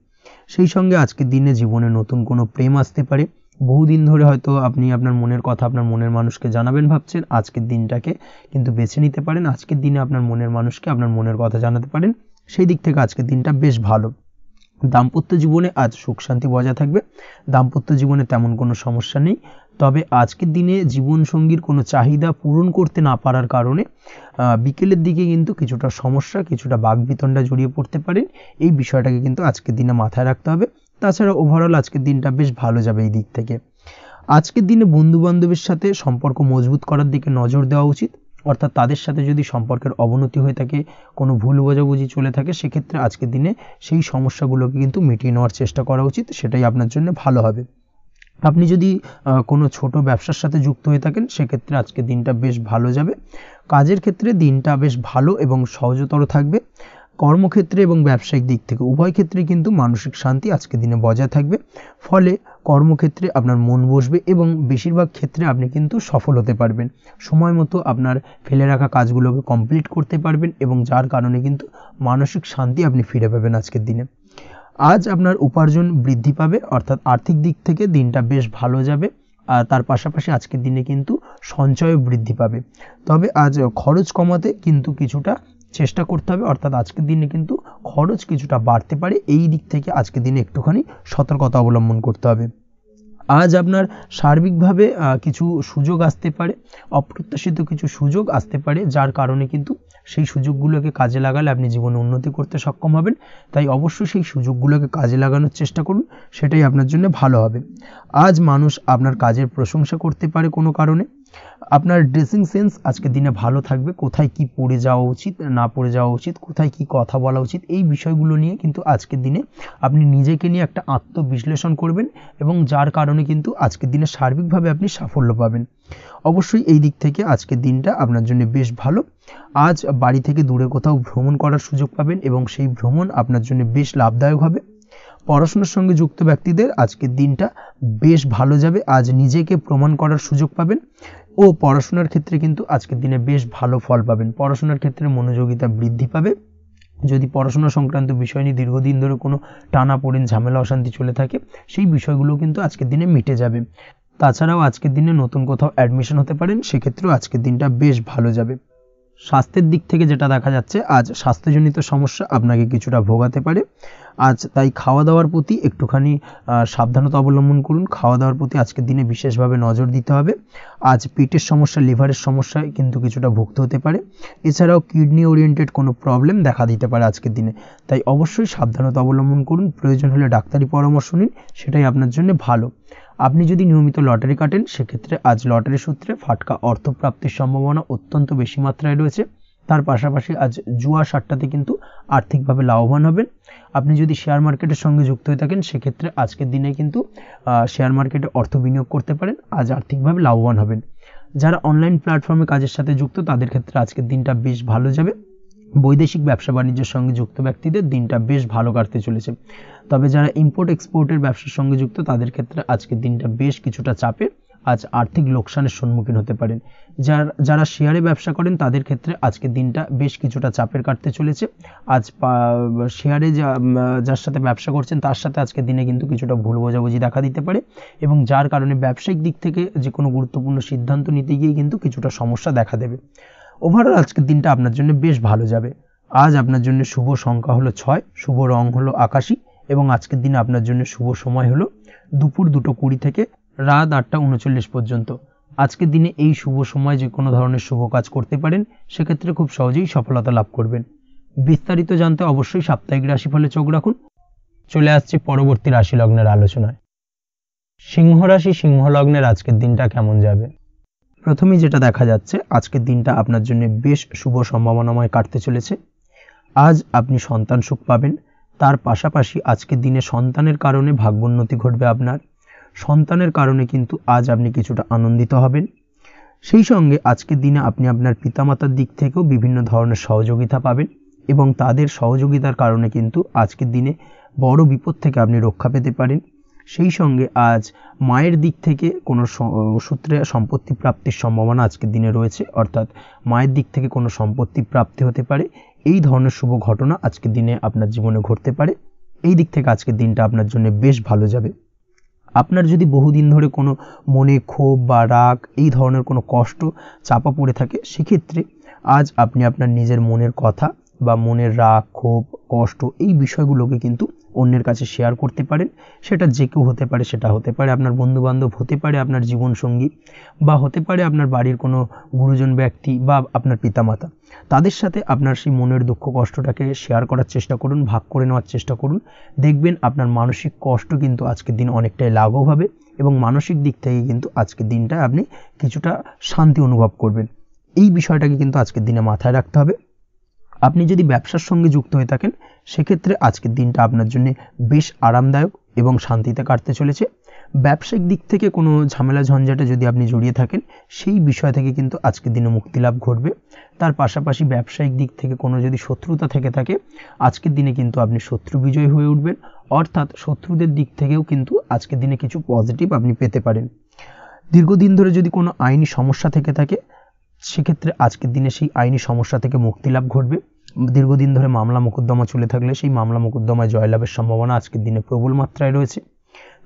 সেই সঙ্গে আজকের দিনে জীবনে নতুন কোনো প্রেম আসতে পারে। বহুদিন ধরে হয়তো আপনি আপনার মনের কথা আপনার মনের মানুষকে জানাবেন ভাবছেন, আজকের দিনটাকে কিন্তু বেছে নিতে পারেন। আজকের দিনে আপনার মনের মানুষকে আপনার মনের কথা জানাতে পারেন, সেই দিক থেকে আজকের দিনটা বেশ ভালো। দাম্পত্য জীবনে আজ সুখ শান্তি বজায় থাকবে, দাম্পত্য জীবনে তেমন কোনো সমস্যা নেই। তবে আজকের দিনে জীবনসঙ্গীর কোনো চাহিদা পূরণ করতে না পারার কারণে বিকেলের দিকে কিন্তু কিছুটা সমস্যা, কিছুটা বাকবিতণ্ডা জড়িয়ে পড়তে পারেন। এই বিষয়টাকে কিন্তু আজকের দিনে মাথায় রাখতে হবে। তাছাড়া ওভারঅল আজকের দিনটা বেশ ভালো যাবে এই দিক থেকে। আজকের দিনে বন্ধু বান্ধবের সাথে সম্পর্ক মজবুত করার দিকে নজর দেওয়া উচিত, অর্থাৎ তাদের সাথে যদি সম্পর্কের অবনতি হয়ে থাকে, কোনো ভুল বোঝাবুঝি চলে থাকে, সেক্ষেত্রে আজকের দিনে সেই সমস্যাগুলোকে কিন্তু মিটিয়ে নেওয়ার চেষ্টা করা উচিত, সেটাই আপনার জন্য ভালো হবে। আপনি যদি কোনো ছোট ব্যবসার সাথে যুক্ত হয়ে থাকেন, সেক্ষেত্রে আজকের দিনটা বেশ ভালো যাবে। কাজের ক্ষেত্রে দিনটা বেশ ভালো এবং সহজতর থাকবে। কর্মক্ষেত্রে এবং ব্যবসায়িক দিক থেকে উভয় ক্ষেত্রে কিন্তু মানসিক শান্তি আজকের দিনে বজায় থাকবে। ফলে কর্মক্ষেত্রে আপনার মন বসবে এবং বেশিরভাগ ক্ষেত্রে আপনি কিন্তু সফল হতে পারবেন। সময় মতো আপনার ফেলে রাখা কাজগুলোকে কমপ্লিট করতে পারবেন এবং যার কারণে কিন্তু মানসিক শান্তি আপনি ফিরে পাবেন আজকের দিনে। আজ আপনার উপার্জন বৃদ্ধি পাবে, অর্থাৎ আর্থিক দিক থেকে দিনটা বেশ ভালো যাবে। আর তার পাশাপাশি আজকের দিনে কিন্তু সঞ্চয়ও বৃদ্ধি পাবে। তবে আজ খরচ কমাতে কিন্তু কিছুটা চেষ্টা করতে হবে, অর্থাৎ আজকের দিনে কিন্তু খরচ কিছুটা বাড়তে পারে। এই দিক থেকে আজকের দিনে একটুখানি সতর্কতা অবলম্বন করতে হবে। আজ আপনার সার্বিকভাবে কিছু সুযোগ আসতে পারে, অপ্রত্যাশিত কিছু সুযোগ আসতে পারে, যার কারণে কিন্তু সেই সুযোগগুলোকে কাজে লাগালে আপনি জীবনে উন্নতি করতে সক্ষম হবেন। তাই অবশ্যই সেই সুযোগগুলোকে কাজে লাগানোর চেষ্টা করুন, সেটাই আপনার জন্য ভালো হবে। আজ মানুষ আপনার কাজের প্রশংসা করতে পারে কোনো কারণে। আপনার ড্রেসিং সেন্স আজকের দিনে ভালো থাকবে, কোথায় কি পরে যাওয়া উচিত না পরে যাওয়া উচিত, কোথায় কি কথা বলা উচিত, এই বিষয়গুলো নিয়ে কিন্তু আজকের দিনে আপনি নিজেকে নিয়ে একটা আত্মবিশ্লেষণ করবেন এবং যার কারণে কিন্তু আজকের দিনে সার্বিকভাবে আপনি সাফল্য পাবেন। অবশ্যই এই দিক থেকে আজকের দিনটা আপনার জন্য বেশ ভালো। আজ বাড়ি থেকে দূরে কোথাও ভ্রমণ করার সুযোগ পাবেন এবং সেই ভ্রমণ আপনার জন্য বেশ লাভদায়ক হবে। পড়াশোনার সঙ্গে যুক্ত ব্যক্তিদের আজকের দিনটা বেশ ভালো যাবে। আজ নিজেকে প্রমাণ করার সুযোগ পাবেন ও পড়াশোনার ক্ষেত্রে কিন্তু আজকের দিনে বেশ ভালো ফল পাবেন। পড়াশোনার ক্ষেত্রে মনোযোগিতা বৃদ্ধি পাবে। যদি পড়াশোনা সংক্রান্ত বিষয় নিয়ে দীর্ঘদিন ধরে কোনো টানাপোড়েন, ঝামেলা, অশান্তি চলে থাকে, সেই বিষয়গুলো কিন্তু আজকের দিনে মিটে যাবে। তাছাড়াও আজকের দিনে নতুন কোথাও অ্যাডমিশন হতে পারেন, সেক্ষেত্রেও আজকের দিনটা বেশ ভালো যাবে। স্বাস্থ্যের দিক থেকে যেটা দেখা যাচ্ছে, আজ স্বাস্থ্যজনিত সমস্যা আপনাকে কিছুটা ভোগাতে পারে। আজ তাই খাওয়া দাওয়ার প্রতি একটুখানি সাবধানতা অবলম্বন করুন। খাওয়া দাওয়ার প্রতি আজকের দিনে বিশেষভাবে নজর দিতে হবে। আজ পেটের সমস্যা, লিভারের সমস্যায় কিন্তু কিছুটা ভুগতে হতে পারে। এছাড়াও কিডনি ওরিয়েন্টেড কোনো প্রবলেম দেখা দিতে পারে আজকের দিনে। তাই অবশ্যই সাবধানতা অবলম্বন করুন। প্রয়োজন হলে ডাক্তারি পরামর্শ নিন, সেটাই আপনার জন্য ভালো। আপনি যদি নিয়মিত লটারি কাটেন, সেক্ষেত্রে আজ লটারি সূত্রে ফাটকা অর্থপ্রাপ্তির সম্ভাবনা অত্যন্ত বেশি মাত্রায় রয়েছে। তার পাশাপাশি আজ জুয়া সাট্টাতে কিন্তু আর্থিকভাবে লাভবান হবেন। আপনি যদি শেয়ার মার্কেটের সঙ্গে যুক্ত হয়ে থাকেন, সেক্ষেত্রে আজকের দিনে কিন্তু শেয়ার মার্কেটে অর্থ বিনিয়োগ করতে পারেন, আজ আর্থিকভাবে লাভবান হবেন। যারা অনলাইন প্ল্যাটফর্মে কাজের সাথে যুক্ত, তাদের ক্ষেত্রে আজকের দিনটা বেশ ভালো যাবে। বৈদেশিক ব্যবসা বাণিজ্যের সঙ্গে যুক্ত ব্যক্তিদের দিনটা বেশ ভালো কাটতে চলেছে। তবে যারা ইম্পোর্ট এক্সপোর্টের ব্যবসার সঙ্গে যুক্ত, তাদের ক্ষেত্রে আজকের দিনটা বেশ কিছুটা চাপের। আজ আর্থিক লোকসানের সম্মুখীন হতে পারেন। যারা শেয়ারে ব্যবসা করেন, তাদের ক্ষেত্রে আজকের দিনটা বেশ কিছুটা চাপের কাটতে চলেছে। আজ শেয়ারে যার সাথে ব্যবসা করছেন, তার সাথে আজকের দিনে কিন্তু কিছুটা ভুল বোঝাবুঝি দেখা দিতে পারে এবং যার কারণে ব্যবসায়িক দিক থেকে যে কোনো গুরুত্বপূর্ণ সিদ্ধান্ত নিতে গিয়ে কিন্তু কিছুটা সমস্যা দেখা দেবে। ওভারঅল আজকের দিনটা আপনার জন্য বেশ ভালো যাবে। আজ আপনার জন্য শুভ সংখ্যা হলো 6, শুভ রং হলো আকাশী এবং আজকের দিনে আপনার জন্য শুভ সময় হলো দুপুর 2:20 থেকে রাত 8:39 পর্যন্ত। আজকের দিনে এই শুভ সময় যে কোনো ধরনের শুভ কাজ করতে পারেন, সেক্ষেত্রে খুব সহজেই সফলতা লাভ করবেন। বিস্তারিত জানতে অবশ্যই সাপ্তাহিক রাশিফলে চোখ রাখুন। চলে আসছে পরবর্তী রাশি লগ্নের আলোচনায়। সিংহ রাশি, সিংহ লগ্নের আজকের দিনটা কেমন যাবে? প্রথমেই যেটা দেখা যাচ্ছে, আজকের দিনটা আপনার জন্য বেশ শুভ সম্ভাবনাময় কাটতে চলেছে। আজ আপনি সন্তান সুখ পাবেন। তার পাশাপাশি আজকের দিনে সন্তানের কারণে ভাগ্যোন্নতি ঘটবে আপনার। সন্তানের কারণে কিন্তু আজ আপনি কিছুটা আনন্দিত হবেন। সেই সঙ্গে আজকের দিনে আপনি আপনার পিতামাতার দিক থেকেও বিভিন্ন ধরনের সহযোগিতা পাবেন এবং তাদের সহযোগিতার কারণে কিন্তু আজকের দিনে বড় বিপদ থেকে আপনি রক্ষা পেতে পারেন। সেই সঙ্গে আজ মায়ের দিক থেকে কোনো সূত্রে সম্পত্তি প্রাপ্তির সম্ভাবনা আজকের দিনে রয়েছে, অর্থাৎ মায়ের দিক থেকে কোনো সম্পত্তি প্রাপ্তি হতে পারে। এই ধরনের শুভ ঘটনা আজকের দিনে আপনার জীবনে ঘটতে পারে। এই দিক থেকে আজকের দিনটা আপনার জন্য বেশ ভালো যাবে। আপনার যদি বহুদিন ধরে কোনো মনে ক্ষোভ বা রাগ, এই ধরনের কোনো কষ্ট চাপা পড়ে থাকে, সেক্ষেত্রে আজ আপনি আপনার নিজের মনের কথা বা মনের রাগ, ক্ষোভ, কষ্ট এই বিষয়গুলোকে কিন্তু অন্যের কাছে শেয়ার করতে পারেন। সেটা যে কেউ হতে পারে, সেটা হতে পারে আপনার বন্ধুবান্ধব, হতে পারে আপনার জীবনসঙ্গী, বা হতে পারে আপনার বাড়ির কোনো গুরুজন ব্যক্তি বা আপনার পিতামাতা। তাদের সাথে আপনার সেই মনের দুঃখ কষ্টটাকে শেয়ার করার চেষ্টা করুন, ভাগ করে নেওয়ার চেষ্টা করুন। দেখবেন আপনার মানসিক কষ্ট কিন্তু আজকের দিন অনেকটাই লাঘব হবে এবং মানসিক দিক থেকে কিন্তু আজকের দিনটা আপনি কিছুটা শান্তি অনুভব করবেন। এই বিষয়টাকে কিন্তু আজকের দিনে মাথায় রাখতে হবে। আপনি যদি ব্যবসার সঙ্গে যুক্ত হয়ে থাকেন সেক্ষেত্রে আজকের দিনটা আপনার জন্য বেশ আরামদায়ক এবং শান্তিতে কাটতে চলেছে। ব্যবসায়িক দিক থেকে কোনো ঝামেলা ঝঞ্ঝাটে যদি আপনি জড়িয়ে থাকেন সেই বিষয় থেকে কিন্তু আজকের দিনে মুক্তি লাভ ঘটবে। তার পাশাপাশি ব্যবসায়িক দিক থেকে কোনো যদি শত্রুতা থেকে থাকে আজকের দিনে কিন্তু আপনি শত্রু বিজয় হয়ে উঠবেন, অর্থাৎ শত্রুদের দিক থেকেও কিন্তু আজকের দিনে কিছু পজিটিভ আপনি পেতে পারেন। দীর্ঘদিন ধরে যদি কোনো আইনি সমস্যা থেকে থাকে সেক্ষেত্রে আজকের দিনে সেই আইনি সমস্যা থেকে মুক্তি লাভ ঘটবে। দীর্ঘদিন ধরে মামলা মোকদ্দমা চলে থাকলে সেই মামলা মোকদ্দমায় জয়লাভের সম্ভাবনা আজকের দিনে প্রবল মাত্রায় রয়েছে।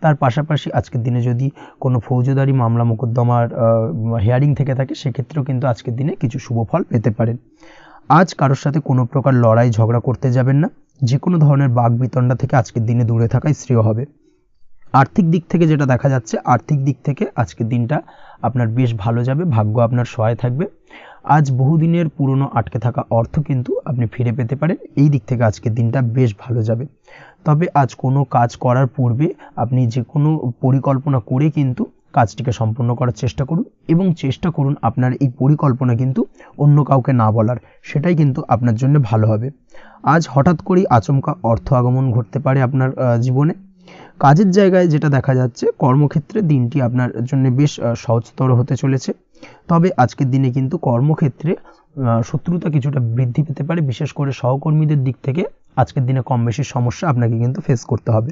তার পাশাপাশি আজকের দিনে যদি কোনো ফৌজদারি মামলা মোকদ্দমার হিয়ারিং থেকে থাকে সেক্ষেত্রেও কিন্তু আজকের দিনে কিছু শুভ ফল পেতে পারেন। আজ কারোর সাথে কোনো প্রকার লড়াই ঝগড়া করতে যাবেন না। যে কোনো ধরনের বাক বিতণ্ডা থেকে আজকের দিনে দূরে থাকাই শ্রেয় হবে। আর্থিক দিক থেকে যেটা দেখা যাচ্ছে, আর্থিক দিক থেকে আজকের দিনটা আপনার বেশ ভালো যাবে, ভাগ্য আপনার সহায় থাকবে। আজ বহুদিনের পুরনো আটকে থাকা অর্থ কিন্তু আপনি ফিরে পেতে পারেন। এই দিক থেকে আজকের দিনটা বেশ ভালো যাবে। তবে আজ কোনো কাজ করার পূর্বে আপনি যে কোনো পরিকল্পনা করে কিন্তু কাজটিকে সম্পূর্ণ করার চেষ্টা করুন এবং চেষ্টা করুন আপনার এই পরিকল্পনা কিন্তু অন্য কাউকে না বলার, সেটাই কিন্তু আপনার জন্য ভালো হবে। আজ হঠাৎ করেই আচমকা অর্থ আগমন ঘটতে পারে আপনার জীবনে। কাজের জায়গায় যেটা দেখা যাচ্ছে, কর্মক্ষেত্রে দিনটি আপনার জন্য বেশ সহজতর হতে চলেছে। তবে আজকের দিনে কিন্তু কর্মক্ষেত্রে শত্রুতা কিছুটা বৃদ্ধি পেতে পারে, বিশেষ করে সহকর্মীদের দিক থেকে আজকের দিনে কম বেশি সমস্যা আপনাকে কিন্তু ফেস করতে হবে।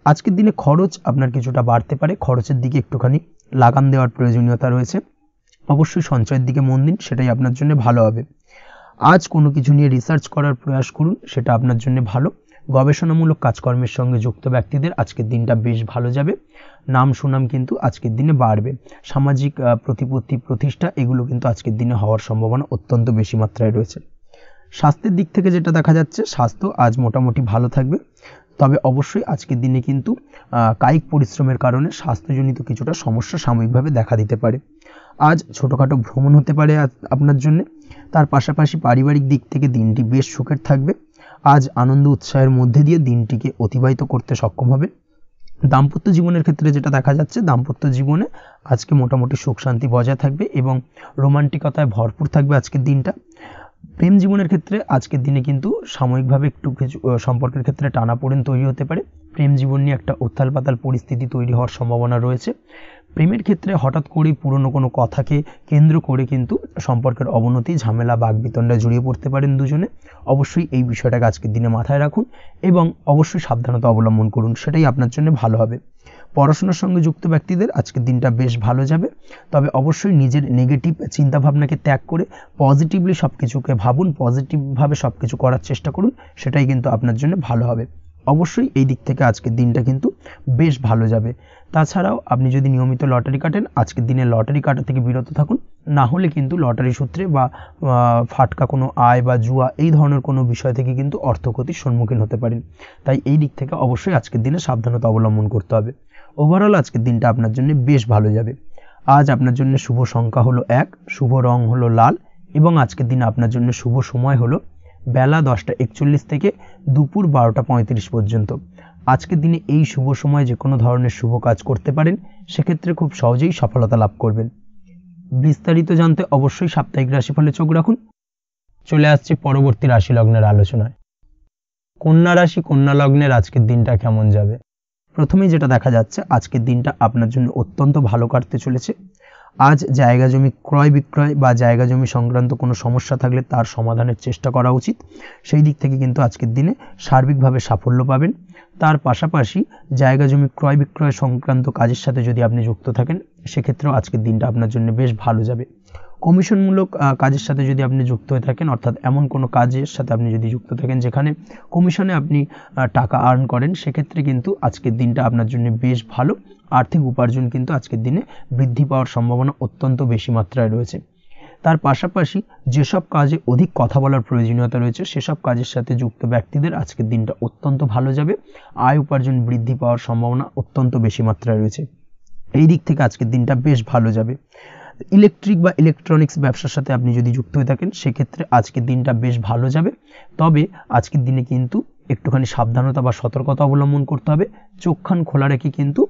আজকের দিনে খরচ আপনার কিছুটা বাড়তে পারে, খরচের দিকে একটুখানি লাগাম দেওয়ার প্রয়োজনীয়তা রয়েছে। অবশ্যই সঞ্চয়ের দিকে মন দিন, সেটাই আপনার জন্য ভালো হবে। আজ কোনো কিছু নিয়ে রিসার্চ করার প্রয়াস করুন, সেটা আপনার জন্য ভালো। গবেষণামূলক কাজকর্মের সঙ্গে যুক্ত ব্যক্তিদের আজকের দিনটা বেশ ভালো যাবে। নাম সুনাম কিন্তু আজকের দিনে বাড়বে। সামাজিক প্রতিপত্তি প্রতিষ্ঠা এগুলো কিন্তু আজকের দিনে হওয়ার সম্ভাবনা অত্যন্ত বেশি মাত্রায় রয়েছে। স্বাস্থ্যের দিক থেকে যেটা দেখা যাচ্ছে, স্বাস্থ্য আজ মোটামুটি ভালো থাকবে। তবে অবশ্যই আজকের দিনে কিন্তু কায়িক পরিশ্রমের কারণে স্বাস্থ্যজনিত কিছুটা সমস্যা সাময়িকভাবে দেখা দিতে পারে। আজ ছোটোখাটো ভ্রমণ হতে পারে আপনার জন্য। তার পাশাপাশি পারিবারিক দিক থেকে দিনটি বেশ সুখের থাকবে। আজ আনন্দ উৎসাহের মধ্যে দিয়ে দিনটিকে অতিবাহিত করতে সক্ষম হবে। দাম্পত্য জীবনের ক্ষেত্রে যেটা দেখা যাচ্ছে, দাম্পত্য জীবনে আজকে মোটামুটি সুখ শান্তি বজায় থাকবে এবং রোমান্টিকতায় ভরপুর থাকবে আজকের দিনটা। প্রেম জীবনের ক্ষেত্রে আজকের দিনে কিন্তু সাময়িকভাবে একটু কিছু সম্পর্কের ক্ষেত্রে টানাপোড়েন তৈরি হতে পারে। প্রেম জীবন নিয়ে একটা উত্থাল পাতাল পরিস্থিতি তৈরি হওয়ার সম্ভাবনা রয়েছে। প্রেমের ক্ষেত্রে হঠাৎ করেই পুরনো কোনো কথাকে কেন্দ্র করে কিন্তু সম্পর্কের অবনতি, ঝামেলা, বাগবিতণ্ডায় জড়িয়ে পড়তে পারেন দুজনে। অবশ্যই এই বিষয়টাকে আজকের দিনে মাথায় রাখুন এবং অবশ্যই সাবধানতা অবলম্বন করুন, সেটাই আপনার জন্য ভালো হবে। পড়াশোনার সঙ্গে যুক্ত ব্যক্তিদের আজকের দিনটা বেশ ভালো যাবে। তবে অবশ্যই নিজের নেগেটিভ চিন্তাভাবনাকে ত্যাগ করে পজিটিভলি সব কিছুকে ভাবুন, পজিটিভভাবে সব কিছু করার চেষ্টা করুন, সেটাই কিন্তু আপনার জন্য ভালো হবে। অবশ্যই এই দিক থেকে আজকের দিনটা কিন্তু বেশ ভালো যাবে। তাছাড়াও আপনি যদি নিয়মিত লটারি কাটেন আজকের দিনে লটারি কাটা থেকে বিরত থাকুন, না হলে কিন্তু লটারি সূত্রে বা ফাটকা কোনো আয় বা জুয়া এই ধরনের কোনো বিষয় থেকে কিন্তু অর্থক্ষতির সম্মুখীন হতে পারেন। তাই এই দিক থেকে অবশ্যই আজকের দিনে সাবধানতা অবলম্বন করতে হবে। ওভারঅল আজকের দিনটা আপনার জন্য বেশ ভালো যাবে। আজ আপনার জন্য শুভ সংখ্যা হলো 1, শুভ রং হলো লাল এবং আজকের দিনে আপনার জন্য শুভ সময় হলো বেলা 10:41 থেকে দুপুর 12:35 পর্যন্ত। আজকের দিনে এই শুভ সময় যে কোনো ধরনের শুভ কাজ করতে পারেন, সেক্ষেত্রে খুব সহজেই সফলতা লাভ করবেন। বিস্তারিত জানতে অবশ্যই সাপ্তাহিক রাশিফলে চোখ রাখুন। চলে আসছে পরবর্তী রাশি লগ্নের আলোচনায়। কন্যা রাশি, কন্যা লগ্নের আজকের দিনটা কেমন যাবে? প্রথমেই যেটা দেখা যাচ্ছে, আজকের দিনটা আপনার জন্য অত্যন্ত ভালো কাটতে চলেছে। আজ জায়গা জমি ক্রয় বিক্রয় বা জায়গা জমি সংক্রান্ত কোনো সমস্যা থাকলে তার সমাধানের চেষ্টা করা উচিত। সেই দিক থেকে কিন্তু আজকের দিনে সার্বিকভাবে সাফল্য পাবেন। তার পাশাপাশি জায়গা জমি ক্রয় বিক্রয় সংক্রান্ত কাজের সাথে যদি আপনি যুক্ত থাকেন সেক্ষেত্রেও আজকের দিনটা আপনার জন্য বেশ ভালো যাবে। কমিশনমূলক কাজের সাথে যদি আপনি যুক্ত হয়ে থাকেন, অর্থাৎ এমন কোনো কাজের সাথে আপনি যদি যুক্ত থাকেন যেখানে কমিশনে আপনি টাকা আর্ন করেন, সেক্ষেত্রে কিন্তু আজকের দিনটা আপনার জন্য বেশ ভালো। আর্থিক উপার্জন কিন্তু আজকের দিনে বৃদ্ধি পাওয়ার সম্ভাবনা অত্যন্ত বেশি মাত্রায় রয়েছে। তার পাশাপাশি যেসব কাজে অধিক কথা বলার প্রয়োজনীয়তা রয়েছে সেসব কাজের সাথে যুক্ত ব্যক্তিদের আজকের দিনটা অত্যন্ত ভালো যাবে। আয় উপার্জন বৃদ্ধি পাওয়ার সম্ভাবনা অত্যন্ত বেশি মাত্রায় রয়েছে। এই দিক থেকে আজকের দিনটা বেশ ভালো যাবে। ইলেকট্রিক বা ইলেকট্রনিক্স ব্যবসার সাথে আপনি যদি যুক্ত হয়ে থাকেন সেক্ষেত্রে আজকের দিনটা বেশ ভালো যাবে। তবে আজকের দিনে কিন্তু একটুখানি সাবধানতা বা সতর্কতা অবলম্বন করতে হবে। চোখ কান খোলা রেখে কিন্তু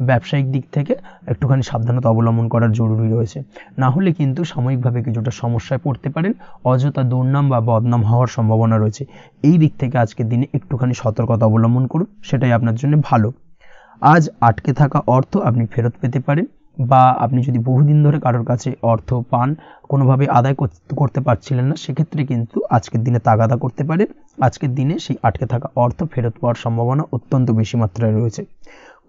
ব্যবসায়িক দিক থেকে একটুখানি সাবধানতা অবলম্বন করার জরুরি রয়েছে, না হলে কিন্তু সাময়িকভাবে কিছুটা সমস্যায় পড়তে পারেন, অযথা দুর্নাম বা বদনাম হওয়ার সম্ভাবনা রয়েছে। এই দিক থেকে আজকের দিনে একটুখানি সতর্কতা অবলম্বন করুন, সেটাই আপনার জন্য ভালো। আজ আটকে থাকা অর্থ আপনি ফেরত পেতে পারেন, বা আপনি যদি বহুদিন ধরে কারোর কাছে অর্থ পান, কোনোভাবে আদায় করতে পারছিলেন না, সেক্ষেত্রে কিন্তু আজকের দিনে তাগাদা করতে পারেন। আজকের দিনে সেই আটকে থাকা অর্থ ফেরত পাওয়ার সম্ভাবনা অত্যন্ত বেশি মাত্রায় রয়েছে।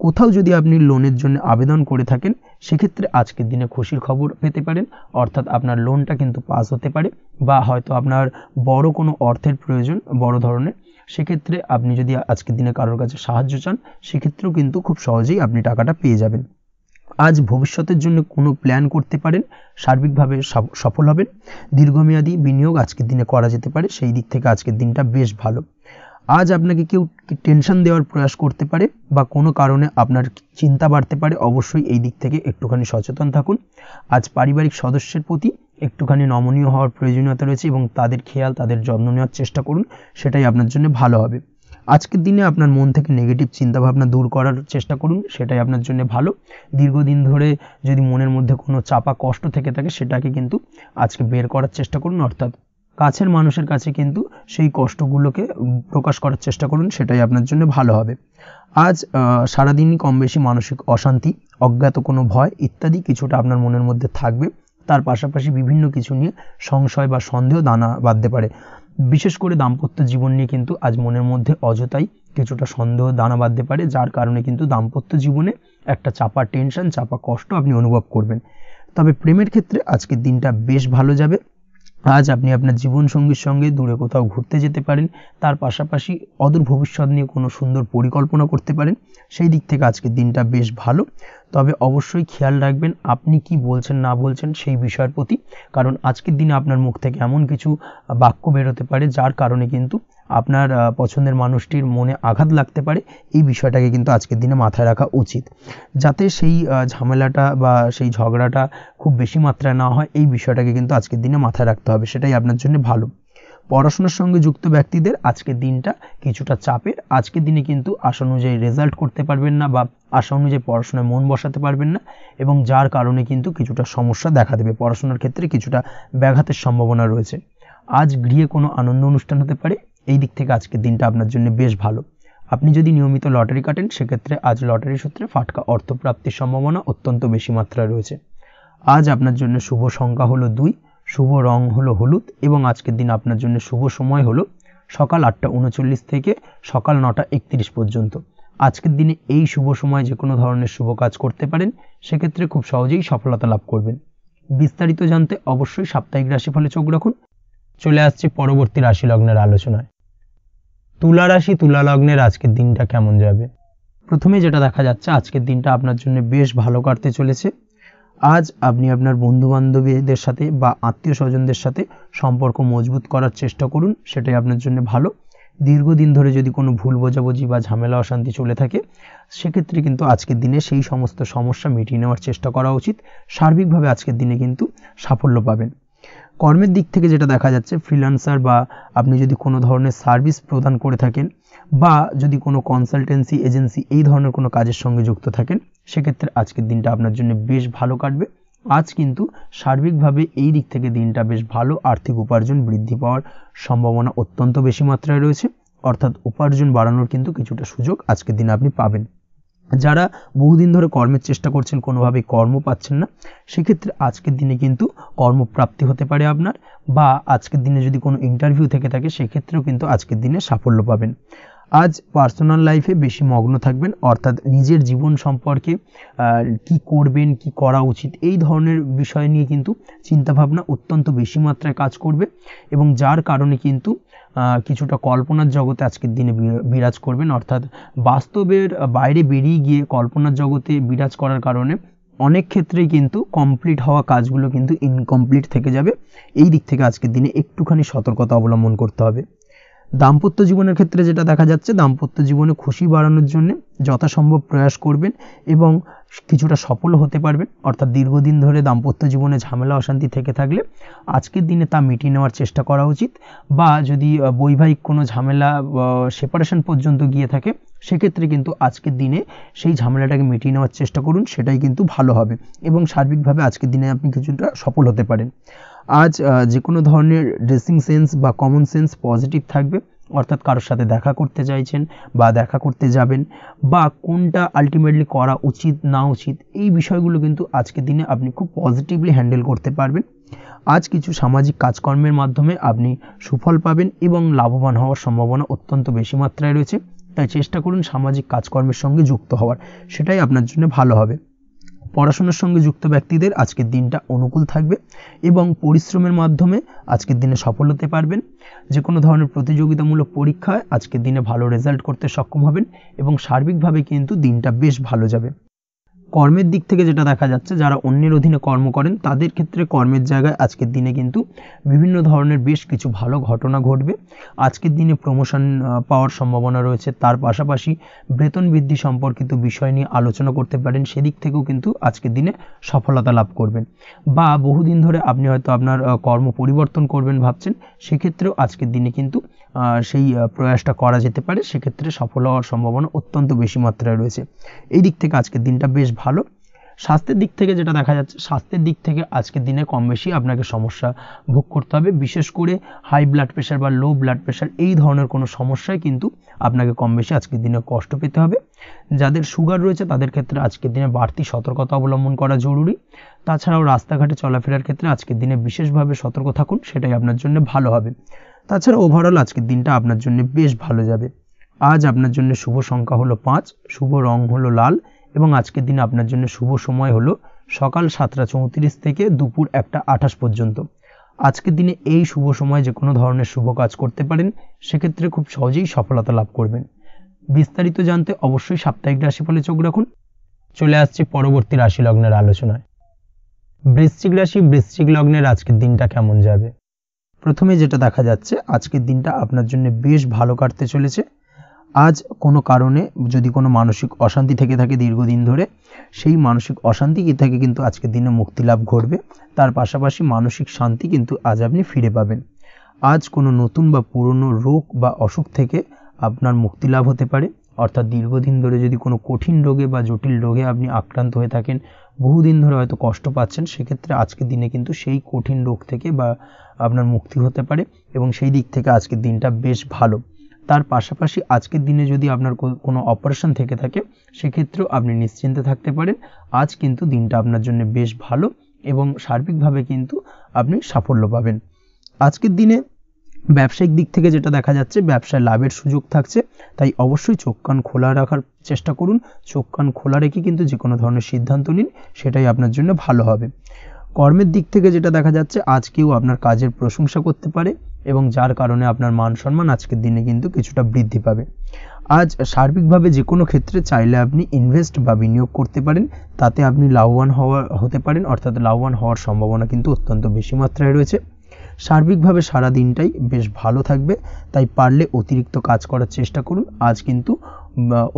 কোথাও যদি আপনি লোনের জন্য আবেদন করে থাকেন সেক্ষেত্রে আজকের দিনে খুশির খবর পেতে পারেন, অর্থাৎ আপনার লোনটা কিন্তু পাস হতে পারে, বা হয়তো আপনার বড় কোনো অর্থের প্রয়োজন বড় ধরনের, সেক্ষেত্রে আপনি যদি আজকের দিনে কারোর কাছে সাহায্য চান সেক্ষেত্রেও কিন্তু খুব সহজেই আপনি টাকাটা পেয়ে যাবেন। আজ ভবিষ্যতের জন্য কোনো প্ল্যান করতে পারেন, সার্বিকভাবে সফল হবেন। দীর্ঘমেয়াদী বিনিয়োগ আজকের দিনে করা যেতে পারে, সেই দিক থেকে আজকের দিনটা বেশ ভালো। আজ আপনাকে কেউ টেনশন দেওয়ার প্রয়াস করতে পারে বা কোনো কারণে আপনার চিন্তা বাড়তে পারে, অবশ্যই এই দিক থেকে একটুখানি সচেতন থাকুন। আজ পারিবারিক সদস্যের প্রতি একটুখানি নমনীয় হওয়ার প্রয়োজনীয়তা রয়েছে এবং তাদের খেয়াল তাদের যত্ন নেওয়ার চেষ্টা করুন, সেটাই আপনার জন্য ভালো হবে। আজকের দিনে আপনার মন থেকে নেগেটিভ চিন্তাভাবনা দূর করার চেষ্টা করুন, সেটাই আপনার জন্য ভালো। দীর্ঘদিন ধরে যদি মনের মধ্যে কোনো চাপা কষ্ট থেকে থাকে সেটাকে কিন্তু আজকে বের করার চেষ্টা করুন, অর্থাৎ কাছের মানুষের কাছে কিন্তু সেই কষ্টগুলোকে প্রকাশ করার চেষ্টা করুন, সেটাই আপনার জন্য ভালো হবে। আজ সারাদিনই কম বেশি মানসিক অশান্তি, অজ্ঞাত কোনো ভয় ইত্যাদি কিছুটা আপনার মনের মধ্যে থাকবে। তার পাশাপাশি বিভিন্ন কিছু নিয়ে সংশয় বা সন্দেহ দানা বাঁধতে পারে। বিশেষ করে দাম্পত্য জীবন নিয়ে কিন্তু আজ মনের মধ্যে অযথাই কিছুটা সন্দেহ দানা বাঁধতে পারে, যার কারণে কিন্তু দাম্পত্য জীবনে একটা চাপা টেনশন, চাপা কষ্ট আপনি অনুভব করবেন। তবে প্রেমের ক্ষেত্রে আজকের দিনটা বেশ ভালো যাবে। আজ আপনি আপনার জীবনসঙ্গীর সঙ্গে দূরে কোথাও ঘুরতে যেতে পারেন, তার পাশাপাশি অদূর ভবিষ্যৎ নিয়ে কোনো সুন্দর পরিকল্পনা করতে পারেন, সেই দিক থেকে আজকের দিনটা বেশ ভালো। তবে অবশ্যই খেয়াল রাখবেন আপনি কি বলছেন না বলছেন সেই বিষয়ের প্রতি, কারণ আজকের দিনে আপনার মুখ থেকে এমন কিছু বাক্য বেরোতে পারে যার কারণে কিন্তু আপনার পছন্দের মানুষটির মনে আঘাত লাগতে পারে। এই বিষয়টাকে কিন্তু আজকের দিনে মাথায় রাখা উচিত, যাতে সেই ঝামেলাটা বা সেই ঝগড়াটা খুব বেশি মাত্রায় না হয়, এই বিষয়টাকে কিন্তু আজকের দিনে মাথায় রাখতে হবে, সেটাই আপনার জন্য ভালো। পড়াশোনার সঙ্গে যুক্ত ব্যক্তিদের আজকের দিনটা কিছুটা চাপের। আজকের দিনে কিন্তু আশা অনুযায়ী রেজাল্ট করতে পারবেন না বা আশা অনুযায়ী পড়াশোনায় মন বসাতে পারবেন না, এবং যার কারণে কিন্তু কিছুটা সমস্যা দেখা দেবে, পড়াশোনার ক্ষেত্রে কিছুটা ব্যাঘাতের সম্ভাবনা রয়েছে। আজ গৃহে কোনো আনন্দ অনুষ্ঠান হতে পারে, এই দিক থেকে আজকের দিনটা আপনার জন্য বেশ ভালো। আপনি যদি নিয়মিত লটারি কাটেন সেক্ষেত্রে আজ লটারি সূত্রে ফাটকা অর্থপ্রাপ্তির সম্ভাবনা অত্যন্ত বেশি মাত্রায় রয়েছে। আজ আপনার জন্য শুভ সংখ্যা হলো 2, শুভ রং হলো হলুদ, এবং আজকের দিন আপনার জন্য শুভ সময় হলো সকাল 8:39 থেকে সকাল 9:31 পর্যন্ত। আজকের দিনে এই শুভ সময় যে কোনো ধরনের শুভ কাজ করতে পারেন, সেক্ষেত্রে খুব সহজেই সফলতা লাভ করবেন। বিস্তারিত জানতে অবশ্যই সাপ্তাহিক রাশিফলে চোখ রাখুন। চলে আসছে পরবর্তী রাশি লগ্নের আলোচনায়। তুলা রাশি, তুলা লগ্নের আজকের দিনটা কেমন যাবে? প্রথমে যেটা দেখা যাচ্ছে আজকের দিনটা আপনার জন্য বেশ ভালো কাটতে চলেছে। আজ আপনি আপনার বন্ধু বান্ধবীদের সাথে বা আত্মীয় স্বজনদের সাথে সম্পর্ক মজবুত করার চেষ্টা করুন, সেটাই আপনার জন্য ভালো। দীর্ঘদিন ধরে যদি কোনো ভুল বোঝাবুঝি বা ঝামেলা অশান্তি চলে থাকে সেক্ষেত্রে কিন্তু আজকের দিনে সেই সমস্ত সমস্যা মিটিয়ে নেওয়ার চেষ্টা করা উচিত। সার্বিকভাবে আজকের দিনে কিন্তু সাফল্য পাবেন। কর্মের দিক থেকে যেটা দেখা যাচ্ছে, ফ্রিল্যান্সার বা আপনি যদি কোনো ধরনের সার্ভিস প্রদান করে থাকেন বা যদি কোনো কনসালটেন্সি এজেন্সি এই ধরনের কোনো কাজের সঙ্গে যুক্ত থাকেন, সেক্ষেত্রে আজকের দিনটা আপনার জন্য বেশ ভালো কাটবে। আজ কিন্তু সার্বিকভাবে এই দিক থেকে দিনটা বেশ ভালো, আর্থিক উপার্জন বৃদ্ধি পাওয়ার সম্ভাবনা অত্যন্ত বেশি মাত্রায় রয়েছে, অর্থাৎ উপার্জন বাড়ানোর কিন্তু কিছুটা সুযোগ আজকের দিনে আপনি পাবেন। যারা বহুদিন ধরে কর্মের চেষ্টা করছেন কোনোভাবেই কর্ম পাচ্ছেন না, সেক্ষেত্রে আজকের দিনে কিন্তু কর্মপ্রাপ্তি হতে পারে আপনার, বা আজকের দিনে যদি কোনো ইন্টারভিউ থেকে থাকে সেক্ষেত্রেও কিন্তু আজকের দিনে সাফল্য পাবেন। আজ পার্সোনাল লাইফে বেশি মগ্ন থাকবেন, অর্থাৎ নিজের জীবন সম্পর্কে কি করবেন, কি করা উচিত এই ধরনের বিষয় নিয়ে কিন্তু চিন্তাভাবনা অত্যন্ত বেশি মাত্রায় কাজ করবে, এবং যার কারণে কিন্তু কিছুটা কল্পনার জগতে আজকের দিনে বিরাজ করবেন, অর্থাৎ বাস্তবের বাইরে বেরিয়ে গিয়ে কল্পনার জগতে বিরাজ করার কারণে অনেক ক্ষেত্রেই কিন্তু কমপ্লিট হওয়া কাজগুলো কিন্তু ইনকমপ্লিট থেকে যাবে। এই দিক থেকে আজকের দিনে একটুখানি সতর্কতা অবলম্বন করতে হবে। দাম্পত্য জীবনের ক্ষেত্রে যেটা দেখা যাচ্ছে, দাম্পত্য জীবনে খুশি বাড়ানোর জন্য যথাসম্ভব প্রয়াস করবেন এবং কিছুটা সফল হতে পারবেন। অর্থাৎ দীর্ঘদিন ধরে দাম্পত্য জীবনে ঝামেলা অশান্তি থেকে থাকলে আজকের দিনে তা মিটিয়ে নেওয়ার চেষ্টা করা উচিত, বা যদি বৈবাহিক কোনো ঝামেলা সেপারেশন পর্যন্ত গিয়ে থাকে সেক্ষেত্রে কিন্তু আজকের দিনে সেই ঝামেলাটাকে মিটিয়ে নেওয়ার চেষ্টা করুন, সেটাই কিন্তু ভালো হবে এবং সার্বিকভাবে আজকের দিনে আপনি কিছুটা সফল হতে পারেন। আজ যে কোনো ধরনের ড্রেসিং সেন্স বা কমন সেন্স পজিটিভ থাকবে, অর্থাৎ কারোর সাথে দেখা করতে চাইছেন বা দেখা করতে যাবেন, বা কোনটা আলটিমেটলি করা উচিত না উচিত, এই বিষয়গুলো কিন্তু আজকের দিনে আপনি খুব পজিটিভলি হ্যান্ডেল করতে পারবেন। আজ কিছু সামাজিক কাজকর্মের মাধ্যমে আপনি সুফল পাবেন এবং লাভবান হওয়ার সম্ভাবনা অত্যন্ত বেশি মাত্রায় রয়েছে। তাই চেষ্টা করুন সামাজিক কাজকর্মের সঙ্গে যুক্ত হওয়ার, সেটাই আপনার জন্য ভালো হবে। পড়াশোনার সঙ্গে যুক্ত ব্যক্তিদের আজকের দিনটা অনুকূল থাকবে এবং পরিশ্রমের মাধ্যমে আজকের দিনে সফল হতে পারবেন। যে কোনো ধরনের প্রতিযোগিতামূলক পরীক্ষায় আজকের দিনে ভালো রেজাল্ট করতে সক্ষম হবেন এবং সার্বিকভাবে কিন্তু দিনটা বেশ ভালো যাবে। কর্মের দিক থেকে যেটা দেখা যাচ্ছে, যারা অন্যের অধীনে কর্ম করেন তাদের ক্ষেত্রে কর্মের জায়গায় আজকের দিনে কিন্তু বিভিন্ন ধরনের বেশ কিছু ভালো ঘটনা ঘটবে। আজকের দিনে প্রমোশন পাওয়ার সম্ভাবনা রয়েছে, তার পাশাপাশি বেতন বৃদ্ধি সম্পর্কিত বিষয় নিয়ে আলোচনা করতে পারেন, সেদিক থেকেও কিন্তু আজকের দিনে সফলতা লাভ করবেন। বা বহুদিন ধরে আপনি হয়তো আপনার কর্ম পরিবর্তন করবেন ভাবছেন, সেক্ষেত্রেও আজকের দিনে কিন্তু সেই প্রয়াসটা করা যেতে পারে, সেক্ষেত্রে সফল হওয়ার সম্ভাবনা অত্যন্ত বেশি মাত্রায় রয়েছে। এই দিক থেকে আজকের দিনটা বেশ ভালো। স্বাস্থ্যের দিক থেকে যেটা দেখা যাচ্ছে, স্বাস্থ্যের দিক থেকে আজকের দিনে কম বেশি আপনাকে সমস্যা ভোগ করতে হবে, বিশেষ করে হাই ব্লাড প্রেশার বা লো ব্লাড প্রেশার এই ধরনের কোনো সমস্যায় কিন্তু আপনাকে কম বেশি আজকের দিনে কষ্ট পেতে হবে। যাদের সুগার রয়েছে তাদের ক্ষেত্রে আজকের দিনে বাড়তি সতর্কতা অবলম্বন করা জরুরি। তাছাড়াও রাস্তাঘাটে চলাফেরার ক্ষেত্রে আজকের দিনে বিশেষভাবে সতর্ক থাকুন, সেটাই আপনার জন্য ভালো হবে। তাছাড়া ওভারঅল আজকের দিনটা আপনার জন্য বেশ ভালো যাবে। আজ আপনার জন্য শুভ সংখ্যা হলো 5, শুভ রং হলো লাল এবং আজকের দিনে আপনার জন্য শুভ সময় হলো সকাল 7:34 থেকে দুপুর 1:28 পর্যন্ত। আজকের দিনে এই শুভ সময় যে কোনো ধরনের শুভ কাজ করতে পারেন, সেক্ষেত্রে খুব সহজেই সফলতা লাভ করবেন। বিস্তারিত জানতে অবশ্যই সাপ্তাহিক রাশিফলে চোখ রাখুন। চলে আসছে পরবর্তী রাশি লগ্নের আলোচনায়। বৃশ্চিক রাশি, বৃশ্চিক লগ্নের আজকের দিনটা কেমন যাবে? প্রথমে যেটা দেখা যাচ্ছে, আজকের দিনটা আপনার জন্য বেশ ভালো কাটতে চলেছে। আজ কোনো কারণে যদি কোনো মানসিক অশান্তি থেকে থাকে দীর্ঘদিন ধরে, সেই মানসিক অশান্তি থেকে কিন্তু আজকের দিনে মুক্তি লাভ ঘটবে। তার পাশাপাশি মানসিক শান্তি কিন্তু আজ আপনি ফিরে পাবেন। আজ কোনো নতুন বা পুরনো রোগ বা অসুখ থেকে আপনার মুক্তি লাভ হতে পারে, অর্থাৎ দীর্ঘদিন ধরে যদি কোনো কঠিন রোগে বা জটিল রোগে আপনি আক্রান্ত হয়ে থাকেন, বহুদিন ধরে হয়তো কষ্ট পাচ্ছেন, সেক্ষেত্রে আজকের দিনে কিন্তু সেই কঠিন রোগ থেকে বা আপনার মুক্তি হতে পারে এবং সেই দিক থেকে আজকের দিনটা বেশ ভালো। তার পাশাপাশি আজকের দিনে যদি আপনার কোনো অপারেশন থেকে থাকে, সেক্ষেত্রেও আপনি নিশ্চিন্তে থাকতে পারেন। আজ কিন্তু দিনটা আপনার জন্য বেশ ভালো এবং সার্বিকভাবে কিন্তু আপনি সাফল্য পাবেন। আজকের দিনে ব্যবসায়িক দিক থেকে যেটা দেখা যাচ্ছে, ব্যবসায় লাভের সুযোগ থাকছে, তাই অবশ্যই চোখ কান খোলা রাখার চেষ্টা করুন। চোখ কান খোলা রেখে কিন্তু যে কোনো ধরনের সিদ্ধান্ত নিন, সেটাই আপনার জন্য ভালো হবে। কর্মের দিক থেকে যেটা দেখা যাচ্ছে, আজ কেউ আপনার কাজের প্রশংসা করতে পারে এবং যার কারণে আপনার মান সম্মান আজকের দিনে কিন্তু কিছুটা বৃদ্ধি পাবে। আজ সার্বিকভাবে যে কোনো ক্ষেত্রে চাইলে আপনি ইনভেস্ট বা বিনিয়োগ করতে পারেন, তাতে আপনি লাভবান হতে পারেন, অর্থাৎ লাভবান হওয়ার সম্ভাবনা কিন্তু অত্যন্ত বেশি মাত্রায় রয়েছে। সার্বিকভাবে সারা দিনটাই বেশ ভালো থাকবে, তাই পারলে অতিরিক্ত কাজ করার চেষ্টা করুন। আজ কিন্তু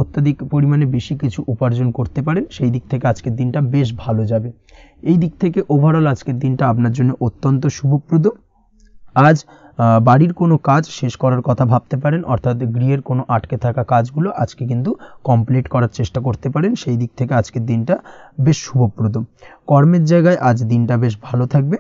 অত্যাধিক পরিমাণে বেশি কিছু উপার্জন করতে পারেন, সেই দিক থেকে আজকের দিনটা বেশ ভালো যাবে। এই দিক থেকে ওভারঅল আজকের দিনটা আপনার জন্য অত্যন্ত শুভপ্রদ। আজ বাড়ির কোনো কাজ শেষ করার কথা ভাবতে পারেন, অর্থাৎ গৃহের কোনো আটকে থাকা কাজগুলো আজকে কিন্তু কমপ্লিট করার চেষ্টা করতে পারেন, সেই দিক থেকে আজকের দিনটা বেশ শুভপ্রদ। কর্মের জায়গায় আজ দিনটা বেশ ভালো থাকবে।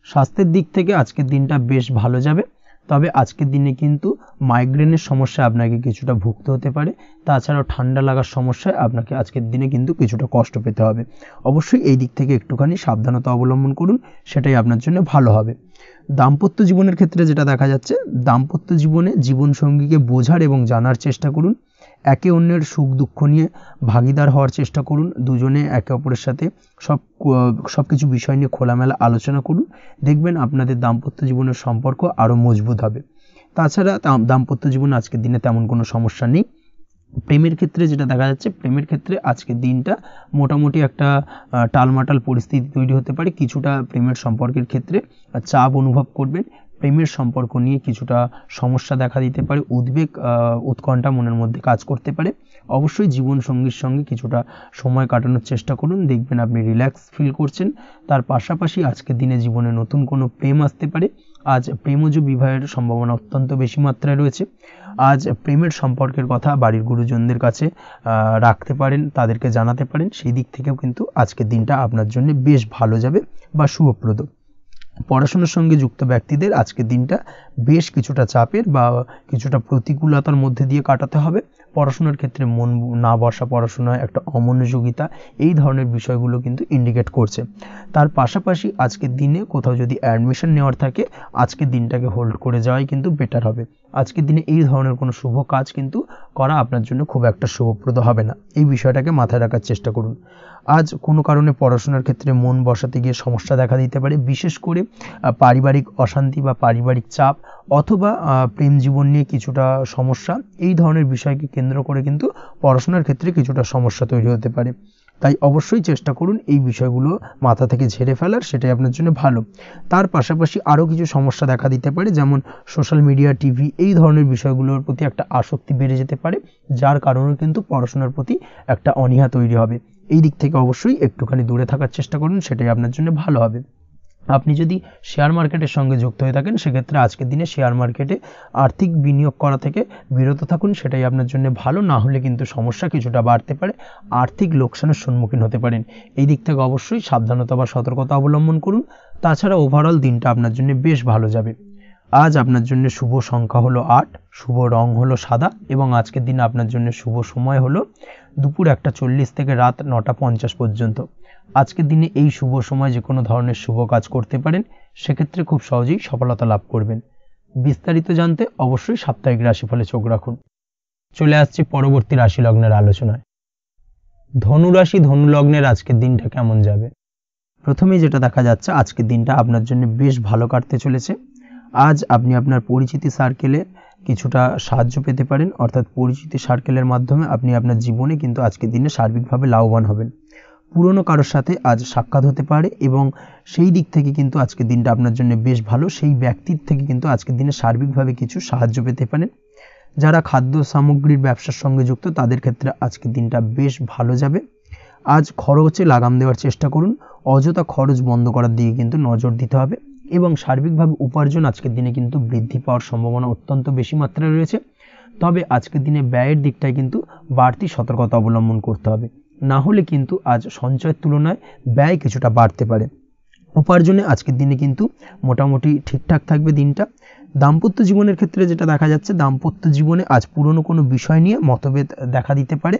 স্বাস্থ্যের দিক থেকে আজকের দিনটা বেশ ভালো যাবে, তবে আজকের দিনে কিন্তু মাইগ্রেনের সমস্যা আপনাকে কিছুটা ভুগতে হতে পারে। তাছাড়াও ঠান্ডা লাগার সমস্যায় আপনাকে আজকের দিনে কিন্তু কিছুটা কষ্ট পেতে হবে। অবশ্যই এই দিক থেকে একটুখানি সাবধানতা অবলম্বন করুন, সেটাই আপনার জন্য ভালো হবে। দাম্পত্য জীবনের ক্ষেত্রে যেটা দেখা যাচ্ছে, দাম্পত্য জীবনে জীবনসঙ্গীকে বোঝার এবং জানার চেষ্টা করুন। একে অন্যের সুখ দুঃখ নিয়ে ভাগিদার হওয়ার চেষ্টা করুন। দুজনে একে অপরের সাথে সব কিছু বিষয় নিয়ে খোলামেলা আলোচনা করুন। দেখবেন আপনাদের দাম্পত্য জীবনের সম্পর্ক আরও মজবুত হবে। তাছাড়া দাম্পত্য জীবনে আজকের দিনে তেমন কোনো সমস্যা নেই। প্রেমের ক্ষেত্রে যেটা দেখা যাচ্ছে, প্রেমের ক্ষেত্রে আজকের দিনটা মোটামুটি একটা টালমাটাল পরিস্থিতি তৈরি হতে পারে। কিছুটা প্রেমের সম্পর্কের ক্ষেত্রে চাপ অনুভব করবেন, প্রেমের সম্পর্ক নিয়ে কিছুটা সমস্যা দেখা দিতে পারে, উদ্বেগ উৎকণ্ঠা মনের মধ্যে কাজ করতে পারে। অবশ্যই জীবন সঙ্গীর সঙ্গে কিছুটা সময় কাটানোর চেষ্টা করুন, দেখবেন আপনি রিল্যাক্স ফিল করছেন। তার পাশাপাশি আজকের দিনে জীবনে নতুন কোনো প্রেম আসতে পারে। আজ প্রেমজ বিবাহের সম্ভাবনা অত্যন্ত বেশি মাত্রায় রয়েছে। আজ প্রেমের সম্পর্কের কথা বাড়ির গুরুজনদের কাছে রাখতে পারেন, তাদেরকে জানাতে পারেন। সেই দিক থেকেও কিন্তু আজকের দিনটা আপনার জন্য বেশ ভালো যাবে বা শুভপ্রদ। পড়াশোনার সঙ্গে যুক্ত ব্যক্তিদের আজকের দিনটা বেশ কিছুটা চাপের বা কিছুটা প্রতিকূলতার মধ্যে দিয়ে কাটাতে হবে। পড়াশোনার ক্ষেত্রে মন না বসা, পড়াশোনায় একটা অমনোযোগিতা, এই ধরনের বিষয়গুলো কিন্তু ইন্ডিকেট করছে। তার পাশাপাশি আজকের দিনে কোথাও যদি অ্যাডমিশন নেওয়ার থাকে, আজকের দিনটাকে হোল্ড করে যাওয়াই কিন্তু বেটার হবে। আজকের দিনে এই ধরনের কোনো শুভ কাজ কিন্তু করা আপনার জন্য খুব একটা শুভপ্রদ হবে না, এই বিষয়টাকে মাথায় রাখার চেষ্টা করুন। আজ কোনো কারণে পড়াশোনার ক্ষেত্রে মন বসাতে গিয়ে সমস্যা দেখা দিতে পারে, বিশেষ করে পারিবারিক অশান্তি বা পারিবারিক চাপ অথবা প্রেম জীবন নিয়ে কিছুটা সমস্যা, এই ধরনের বিষয়কে কেন্দ্র করে কিন্তু পড়াশোনার ক্ষেত্রে কিছুটা সমস্যা তৈরি হতে পারে। তাই অবশ্যই চেষ্টা করুন এই বিষয়গুলো মাথা থেকে ঝেড়ে ফেলার, সেটাই আপনার জন্য ভালো। তার পাশাপাশি আরও কিছু সমস্যা দেখা দিতে পারে, যেমন সোশ্যাল মিডিয়া, টিভি, এই ধরনের বিষয়গুলোর প্রতি একটা আসক্তি বেড়ে যেতে পারে, যার কারণে কিন্তু পড়াশোনার প্রতি একটা অনীহা তৈরি হবে। এই দিক থেকে অবশ্যই একটুখানি দূরে থাকার চেষ্টা করুন, সেটাই আপনার জন্য ভালো হবে। আপনি যদি শেয়ার মার্কেটের সঙ্গে যুক্ত হয়ে থাকেন, সেক্ষেত্রে আজকের দিনে শেয়ার মার্কেটে আর্থিক বিনিয়োগ করা থেকে বিরত থাকুন, সেটাই আপনার জন্য ভালো। না হলে কিন্তু সমস্যা কিছুটা বাড়তে পারে, আর্থিক লোকসানের সম্মুখীন হতে পারেন। এই দিক থেকে অবশ্যই সাবধানতা বা সতর্কতা অবলম্বন করুন। তাছাড়া ওভারঅল দিনটা আপনার জন্য বেশ ভালো যাবে। আজ আপনার জন্য শুভ সংখ্যা হলো 8, শুভ রং হলো সাদা, এবং আজকের দিনে আপনার জন্য শুভ সময় হলো দুপুর 1:40 থেকে রাত 9:50 পর্যন্ত। আজকের দিনে এই শুভ সময় যে কোনো ধরনের শুভ কাজ করতে পারেন, সেক্ষেত্রে খুব সহজেই সফলতা লাভ করবেন। বিস্তারিত জানতে অবশ্যই সাপ্তাহিক রাশিফলে চোখ রাখুন। চলে আসছি পরবর্তী রাশি লগ্নের আলোচনায়। ধনু রাশি, ধনু লগ্নের আজকের দিনটা কেমন যাবে? প্রথমেই যেটা দেখা যাচ্ছে, আজকের দিনটা আপনার জন্য বেশ ভালো কাটতে চলেছে। আজ আপনি আপনার পরিচিতি সার্কেলে কিছুটা সাহায্য পেতে পারেন, অর্থাৎ পরিচিতি সার্কেলের মাধ্যমে আপনি আপনার জীবনে কিন্তু আজকের দিনে সার্বিকভাবে লাভবান হবেন। পুরনো কারোর সাথে আজ সাক্ষাৎ হতে পারে এবং সেই দিক থেকে কিন্তু আজকের দিনটা আপনার জন্য বেশ ভালো। সেই ব্যক্তির থেকে কিন্তু আজকের দিনে সার্বিকভাবে কিছু সাহায্য পেতে পারেন। যারা খাদ্য সামগ্রীর ব্যবসার সঙ্গে যুক্ত, তাদের ক্ষেত্রে আজকের দিনটা বেশ ভালো যাবে। আজ খরচে লাগাম দেওয়ার চেষ্টা করুন, অযথা খরচ বন্ধ করার দিকে কিন্তু নজর দিতে হবে, এবং সার্বিকভাবে উপার্জন আজকের দিনে কিন্তু বৃদ্ধি পাওয়ার সম্ভাবনা অত্যন্ত বেশি মাত্রায় রয়েছে। তবে আজকের দিনে ব্যয়ের দিকটায় কিন্তু বাড়তি সতর্কতা অবলম্বন করতে হবে, না হলে কিন্তু আজ সঞ্চয়ের তুলনায় ব্যয় কিছুটা বাড়তে পারে। উপার্জনে আজকের দিনে কিন্তু মোটামুটি ঠিকঠাক থাকবে দিনটা। দাম্পত্য জীবনের ক্ষেত্রে যেটা দেখা যাচ্ছে, দাম্পত্য জীবনে আজ পুরনো কোনো বিষয় নিয়ে মতভেদ দেখা দিতে পারে,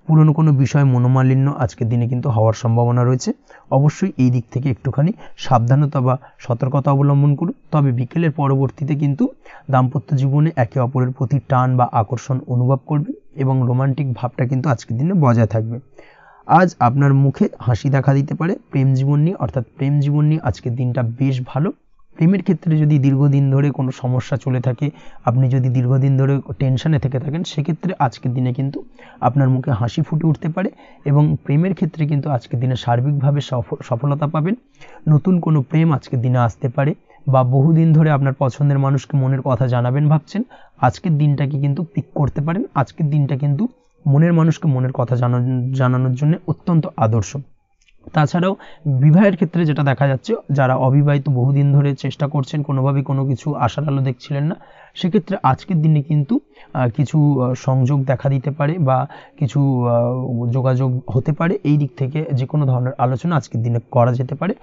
পুরনো কোনো বিষয় মনোমালিন্য আজকের দিনে কিন্তু হওয়ার সম্ভাবনা রয়েছে। অবশ্যই এই দিক থেকে একটুখানি সাবধানতা বা সতর্কতা অবলম্বন করুন। তবে বিকেলের পরবর্তীতে কিন্তু দাম্পত্য জীবনে একে অপরের প্রতি টান বা আকর্ষণ অনুভব করবে, এবং রোমান্টিক ভাবটা কিন্তু আজকের দিনে বজায় থাকবে। আজ আপনার মুখে হাসি দেখা দিতে পারে প্রেম জীবন নিয়ে, অর্থাৎ প্রেম জীবন নিয়ে আজকের দিনটা বেশ ভালো। প্রেমের ক্ষেত্রে যদি দীর্ঘদিন ধরে কোনো সমস্যা চলে থাকে, আপনি যদি দীর্ঘদিন ধরে টেনশনে থেকে থাকেন, সেক্ষেত্রে আজকের দিনে কিন্তু আপনার মুখে হাসি ফুটে উঠতে পারে, এবং প্রেমের ক্ষেত্রে কিন্তু আজকের দিনে সার্বিকভাবে সফলতা পাবেন। নতুন কোনো প্রেম আজকের দিনে আসতে পারে, বা বহুদিন ধরে আপনার পছন্দের মানুষকে মনের কথা জানাবেন ভাবছেন, আজকের দিনটাকে কিন্তু পিক করতে পারেন। আজকের দিনটা কিন্তু মনের মানুষকে মনের কথা জানানোর জন্য অত্যন্ত আদর্শ। তাছাড়াও বিবাহের ক্ষেত্রে যেটা দেখা যাচ্ছে, যারা অবিবাহিত বহুদিন ধরে চেষ্টা করছেন, কোনোভাবেই কোনো কিছু আশার আলো দেখছিলেন না, সেক্ষেত্রে আজকের দিনে কিন্তু কিছু সংযোগ দেখা দিতে পারে বা কিছু যোগাযোগ হতে পারে। এই দিক থেকে যে কোনো ধরনের আলোচনা আজকের দিনে করা যেতে পারে।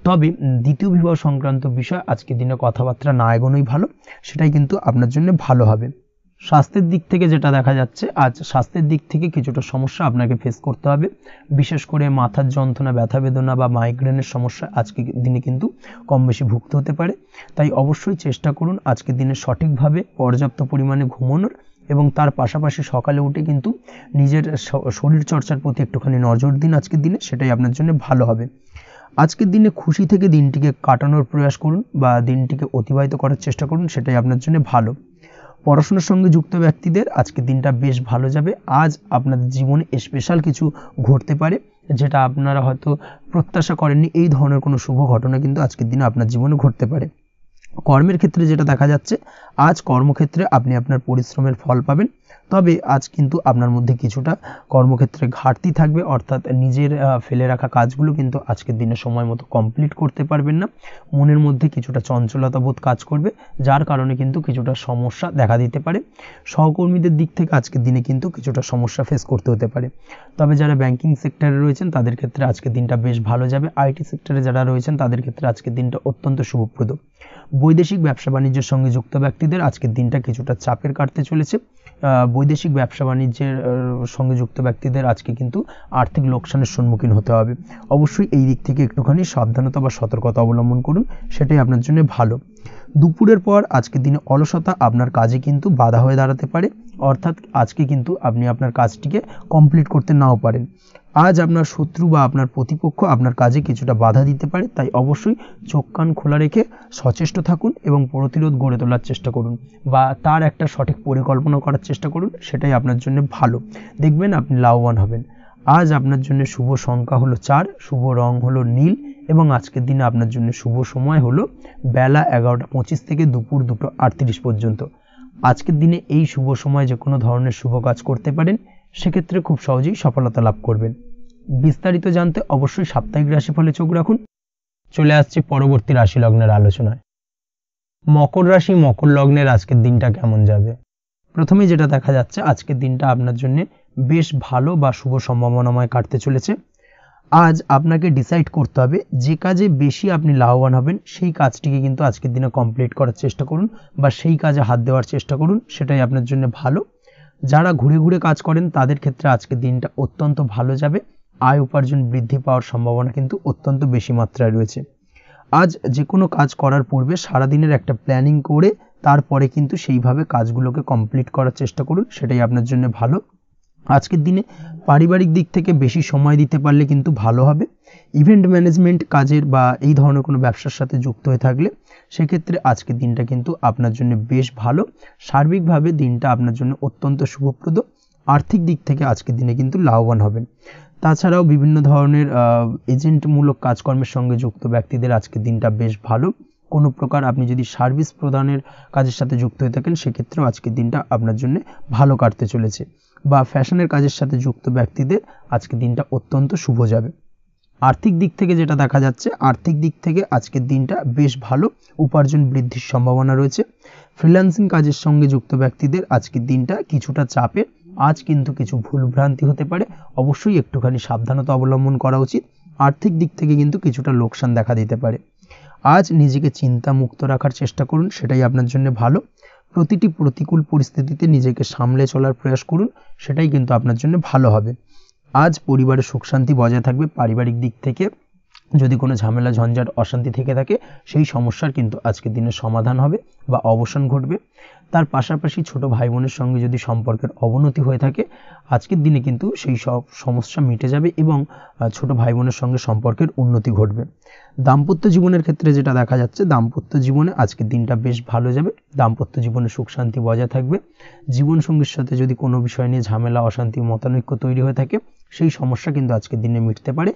তবে দ্বিতীয় বিবাহ সংক্রান্ত বিষয় আজকের দিনে কথাবার্তা না এগোনোই ভালো, সেটাই কিন্তু আপনার জন্য ভালো হবে। স্বাস্থ্যের দিক থেকে যেটা দেখা যাচ্ছে, আজ স্বাস্থ্যের দিক থেকে কিছুটা সমস্যা আপনাকে ফেস করতে হবে, বিশেষ করে মাথার যন্ত্রণা, ব্যথা বেদনা বা মাইগ্রেনের সমস্যা আজকের দিনে কিন্তু কম বেশি ভুগতে হতে পারে। তাই অবশ্যই চেষ্টা করুন আজকের দিনে সঠিকভাবে পর্যাপ্ত পরিমাণে ঘুমানোর, এবং তার পাশাপাশি সকালে উঠে কিন্তু নিজের শরীর চর্চার প্রতি একটুখানি নজর দিন আজকের দিনে, সেটাই আপনার জন্য ভালো হবে। আজকের দিনে খুশি থেকে দিনটিকে কাটানোর প্রয়াস করুন বা দিনটিকে অতিবাহিত করার চেষ্টা করুন, সেটাই আপনার জন্য ভালো। পড়াশোনার সঙ্গে যুক্ত ব্যক্তিদের আজকের দিনটা বেশ ভালো যাবে। আজ আপনাদের জীবনে স্পেশাল কিছু ঘটতে পারে, যেটা আপনারা হয়তো প্রত্যাশা করেননি। এই ধরনের কোনো শুভ ঘটনা কিন্তু আজকের দিনে আপনার জীবনে ঘটতে পারে। কর্মের ক্ষেত্রে যেটা দেখা যাচ্ছে, আজ কর্মক্ষেত্রে আপনি আপনার পরিশ্রমের ফল পাবেন। তবে আজ কিন্তু আপনার মধ্যে কিছুটা কর্মক্ষেত্রে ঘাটতি থাকবে, অর্থাৎ নিজের ফেলে রাখা কাজগুলো কিন্তু আজকের দিনে সময় মতো কমপ্লিট করতে পারবেন না। মনের মধ্যে কিছুটা চঞ্চলতা বোধ কাজ করবে, যার কারণে কিন্তু কিছুটা সমস্যা দেখা দিতে পারে। সহকর্মীদের দিক থেকে আজকের দিনে কিন্তু কিছুটা সমস্যা ফেস করতে হতে পারে। তবে যারা ব্যাংকিং সেক্টরে রয়েছেন তাদের ক্ষেত্রে আজকের দিনটা বেশ ভালো যাবে। আইটি সেক্টরে যারা রয়েছেন তাদের ক্ষেত্রে আজকের দিনটা অত্যন্ত শুভপ্রদ। বৈদেশিক ব্যবসা বাণিজ্যের সঙ্গে যুক্ত ব্যক্তিদের আজকের দিনটা কিছুটা চাপের কাটতে চলেছে। বৈদেশিক ব্যবসা বাণিজ্যের সঙ্গে যুক্ত ব্যক্তিদের আজকে কিন্তু আর্থিক লোকসানের সম্মুখীন হতে হবে। অবশ্যই এই দিক থেকে একটুখানি সাবধানতা বা সতর্কতা অবলম্বন করুন, সেটাই আপনার জন্য ভালো। দুপুরের পর আজকের দিনে অলসতা আপনার কাজে কিন্তু বাধা হয়ে দাঁড়াতে পারে, অর্থাৎ আজকে কিন্তু আপনি আপনার কাজটিকে কমপ্লিট করতে নাও পারেন। আজ আপনার শত্রু বা আপনার প্রতিপক্ষ আপনার কাজে কিছুটা বাধা দিতে পারে, তাই অবশ্যই চোখ কান খোলা রেখে সচেষ্ট থাকুন এবং প্রতিরোধ গড়ে তোলার চেষ্টা করুন বা তার একটা সঠিক পরিকল্পনা করার চেষ্টা করুন, সেটাই আপনার জন্য ভালো। দেখবেন আপনি লাভবান হবেন। আজ আপনার জন্য শুভ সংখ্যা হলো 4, শুভ রং হলো নীল এবং আজকের দিনে আপনার জন্য শুভ সময় হলো বেলা 11:25 থেকে দুপুর 2:38 পর্যন্ত। আজকের দিনে এই শুভ সময় যে কোনো ধরনের শুভ কাজ করতে পারেন, সেক্ষেত্রে খুব সহজেই সফলতা লাভ করবেন। বিস্তারিত জানতে অবশ্যই সাপ্তাহিক রাশিফলে চোখ রাখুন। চলে আসছে পরবর্তী রাশি লগ্নের আলোচনায়। মকর রাশি মকর লগ্নের আজকের দিনটা কেমন যাবে? প্রথমে যেটা দেখা যাচ্ছে, আজকের দিনটা আপনার জন্য বেশ ভালো বা শুভ সম্ভাবনাময় কাটতে চলেছে। আজ আপনাকে ডিসাইড করতে হবে যে কাজে বেশি আপনি লাভবান হবেন, সেই কাজটিকে কিন্তু আজকের দিনে কমপ্লিট করার চেষ্টা করুন বা সেই কাজে হাত দেওয়ার চেষ্টা করুন, সেটাই আপনার জন্য ভালো। যারা ঘুরে ঘুরে কাজ করেন তাদের ক্ষেত্রে আজকের দিনটা অত্যন্ত ভালো যাবে। আয় উপার্জন বৃদ্ধি পাওয়ার সম্ভাবনা কিন্তু অত্যন্ত বেশি মাত্রায় রয়েছে। আজ যে কোনো কাজ করার পূর্বে সারাদিনের একটা প্ল্যানিং করে তারপরে কিন্তু সেইভাবে কাজগুলোকে কমপ্লিট করার চেষ্টা করুন, সেটাই আপনার জন্য ভালো। আজকের দিনে পারিবারিক দিক থেকে বেশি সময় দিতে পারলে কিন্তু ভালো হবে। ইভেন্ট ম্যানেজমেন্ট কাজের বা এই ধরনের কোনো ব্যবসার সাথে যুক্ত হয়ে থাকলে সেক্ষেত্রে আজকের দিনটা কিন্তু আপনার জন্য বেশ ভালো। সার্বিকভাবে দিনটা আপনার জন্য অত্যন্ত শুভপ্রদ। আর্থিক দিক থেকে আজকের দিনে কিন্তু লাভবান হবেন। তাছাড়াও বিভিন্ন ধরনের এজেন্টমূলক কাজকর্মের সঙ্গে যুক্ত ব্যক্তিদের আজকের দিনটা বেশ ভালো। কোনো প্রকার আপনি যদি সার্ভিস প্রদানের কাজের সাথে যুক্ত হয়ে থাকেন, সেক্ষেত্রেও আজকের দিনটা আপনার জন্য ভালো কাটতে চলেছে। বা ফ্যাশনের কাজের সাথে যুক্ত ব্যক্তিদের আজকের দিনটা অত্যন্ত শুভ যাবে। আর্থিক দিক থেকে যেটা দেখা যাচ্ছে, আর্থিক দিক থেকে আজকের দিনটা বেশ ভালো, উপার্জন বৃদ্ধির সম্ভাবনা রয়েছে। ফ্রিল্যান্সিং কাজের সঙ্গে যুক্ত ব্যক্তিদের আজকের দিনটা কিছুটা চাপের। আজ কিন্তু কিছু ভুলভ্রান্তি হতে পারে, অবশ্যই একটুখানি সাবধানতা অবলম্বন করা উচিত। আর্থিক দিক থেকে কিন্তু কিছুটা লোকসান দেখা দিতে পারে। আজ নিজেকে চিন্তা মুক্ত রাখার চেষ্টা করুন, সেটাই আপনার জন্য ভালো। প্রতিটি প্রতিকূল পরিস্থিতিতে নিজেকে সামলে চলার প্রয়াস করুন, সেটাই কিন্তু আপনার জন্য ভালো হবে। আজ পরিবারের সুখ শান্তি বজায় থাকবে। পারিবারিক দিক থেকে যদি কোনো ঝামেলা ঝঞ্ঝাট অশান্তি থেকে থাকে, সেই সমস্যার কিন্তু আজকের দিনে সমাধান হবে বা অবসান ঘটবে। তার পাশাপাশি ছোট ভাই বোনের সঙ্গে যদি সম্পর্কের অবনতি হয়ে থাকে, আজকের দিনে কিন্তু সেই সব সমস্যা মিটে যাবে এবং ছোট ভাই বোনের সঙ্গে সম্পর্কের উন্নতি ঘটবে। দাম্পত্য জীবনের ক্ষেত্রে যেটা দেখা যাচ্ছে, দাম্পত্য জীবনে আজকের দিনটা বেশ ভালো যাবে। দাম্পত্য জীবনে সুখ শান্তি বজায় থাকবে। জীবনসঙ্গীর সাথে যদি কোনো বিষয় নিয়ে ঝামেলা অশান্তি মতানৈক্য তৈরি হয়ে থাকে, সেই সমস্যা কিন্তু আজকের দিনে মিটতে পারে।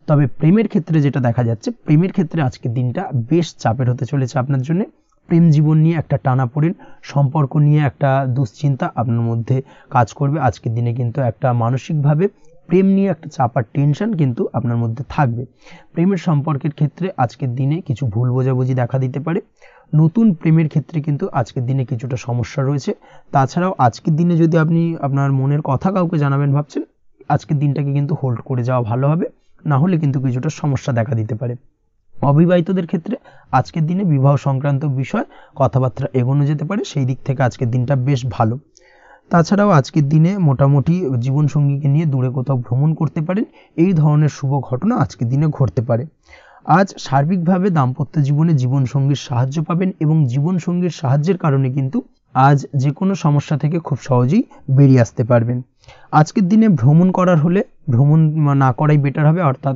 তবে প্রেমের ক্ষেত্রে যেটা দেখা যাচ্ছে, প্রেমের ক্ষেত্রে আজকের দিনটা বেশ চাপের হতে চলেছে আপনার জন্য। প্রেম জীবন নিয়ে একটা টানাপোড়েন, সম্পর্ক নিয়ে একটা দুশ্চিন্তা আপনার মধ্যে কাজ করবে। আজকের দিনে কিন্তু একটা মানসিকভাবে প্রেম নিয়ে একটা চাপার টেনশন কিন্তু আপনার মধ্যে থাকবে। প্রেমের সম্পর্কের ক্ষেত্রে আজকের দিনে কিছু ভুল বোঝাবুঝি দেখা দিতে পারে। নতুন প্রেমের ক্ষেত্রে কিন্তু আজকের দিনে কিছুটা সমস্যা রয়েছে। তাছাড়াও আজকের দিনে যদি আপনি আপনার মনের কথা কাউকে জানাবেন ভাবছেন, আজকের দিনটাকে কিন্তু হোল্ড করে যাওয়া ভালো হবে, না হলে কিন্তু কিছুটা সমস্যা দেখা দিতে পারে। অবিবাহিতদের ক্ষেত্রে আজকের দিনে বিবাহ সংক্রান্ত বিষয় কথাবার্তা এগোনো যেতে পারে, সেই দিক থেকে আজকের দিনটা বেশ ভালো। তাছাড়াও আজকের দিনে মোটামুটি জীবনসঙ্গীকে নিয়ে দূরে কোথাও ভ্রমণ করতে পারেন, এই ধরনের শুভ ঘটনা আজকের দিনে ঘটতে পারে। আজ সার্বিকভাবে দাম্পত্য জীবনে জীবনসঙ্গীর সাহায্য পাবেন এবং জীবনসঙ্গীর সাহায্যের কারণে কিন্তু আজ যে কোনো সমস্যা থেকে খুব সহজেই বেরিয়ে আসতে পারবেন। আজকের দিনে ভ্রমণ করার হলে ভ্রমণ না করাই বেটার হবে, অর্থাৎ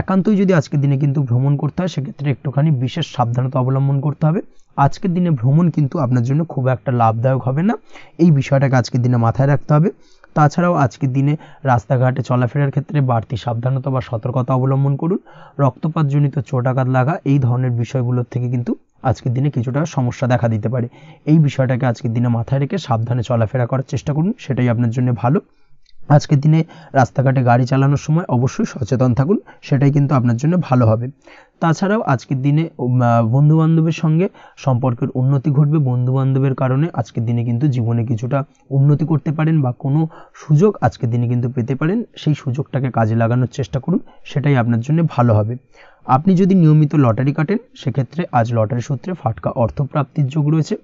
একান্তই যদি আজকের দিনে কিন্তু ভ্রমণ করতে হয় সেক্ষেত্রে একটুখানি বিশেষ সাবধানতা অবলম্বন করতে হবে। আজকের দিনে ভ্রমণ কিন্তু আপনার জন্য খুব একটা লাভদায়ক হবে না, এই বিষয়টাকে আজকের দিনে মাথায় রাখতে হবে। তাছাড়াও আজকের দিনে রাস্তাঘাটে চলাফেরার ক্ষেত্রে বাড়তি সাবধানতা বা সতর্কতা অবলম্বন করুন। রক্তপাতজনিত চোট আঘাত লাগা এই ধরনের বিষয়গুলোর থেকে কিন্তু আজকের দিনে কিছুটা সমস্যা দেখা দিতে পারে। এই বিষয়টাকে আজকের দিনে মাথায় রেখে সাবধানে চলাফেরা করার চেষ্টা করুন, সেটাই আপনার জন্য ভালো। আজকের দিনে রাস্তাঘাটে গাড়ি চালানোর সময় অবশ্যই সচেতন থাকুন, সেটাই কিন্তু আপনার জন্য ভালো হবে। তাছাড়াও আজকের দিনে বন্ধুবান্ধবের সঙ্গে সম্পর্কের উন্নতি ঘটবে। বন্ধুবান্ধবের কারণে আজকের দিনে কিন্তু জীবনে কিছুটা উন্নতি করতে পারেন বা কোনো সুযোগ আজকের দিনে কিন্তু পেতে পারেন, সেই সুযোগটাকে কাজে লাগানোর চেষ্টা করুন, সেটাই আপনার জন্য ভালো হবে। আপনি যদি নিয়মিত লটারি কাটেন সেক্ষেত্রে আজ লটারি সূত্রে ফাটকা অর্থপ্রাপ্তির যোগ রয়েছে।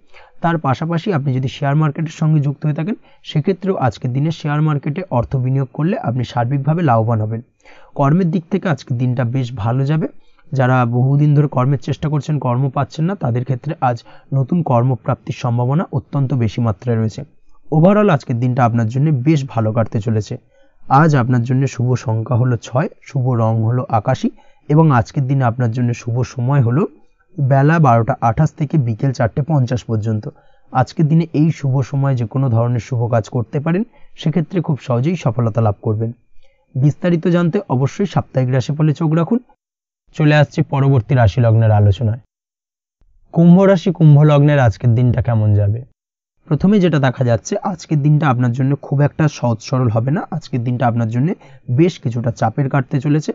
তার পাশাপাশি আপনি যদি শেয়ার মার্কেটের সঙ্গে যুক্ত হয়ে থাকেন সেক্ষেত্রেও আজকের দিনে শেয়ার মার্কেটে অর্থ বিনিয়োগ করলে আপনি সার্বিকভাবে লাভবান হবেন। কর্মের দিক থেকে আজকের দিনটা বেশ ভালো যাবে। যারা বহুদিন ধরে কর্মের চেষ্টা করছেন, কর্ম পাচ্ছেন না, তাদের ক্ষেত্রে আজ নতুন কর্মপ্রাপ্তির সম্ভাবনা অত্যন্ত বেশি মাত্রায় রয়েছে। ওভারঅল আজকের দিনটা আপনার জন্য বেশ ভালো কাটতে চলেছে। আজ আপনার জন্য শুভ সংখ্যা হলো 6, শুভ রং হলো আকাশী এবং আজকের দিনে আপনার জন্য শুভ সময় হলো বেলা 12:28 থেকে বিকেল 4:50 পর্যন্ত। আজকের দিনে এই শুভ সময় যে কোনো ধরনের শুভ কাজ করতে পারেন, সেক্ষেত্রে খুব সহজেই সফলতা লাভ করবেন। বিস্তারিত জানতে অবশ্যই সাপ্তাহিক রাশিফলে চোখ রাখুন। চলে আসছে পরবর্তী রাশি লগ্নের আলোচনায়। কুম্ভ রাশি, কুম্ভ লগ্নের আজকের দিনটা কেমন যাবে? প্রথমে যেটা দেখা যাচ্ছে আজকের দিনটা আপনার জন্য খুব একটা সহজ সরল হবে না। আজকের দিনটা আপনার জন্য বেশ কিছুটা চাপের কাটতে চলেছে।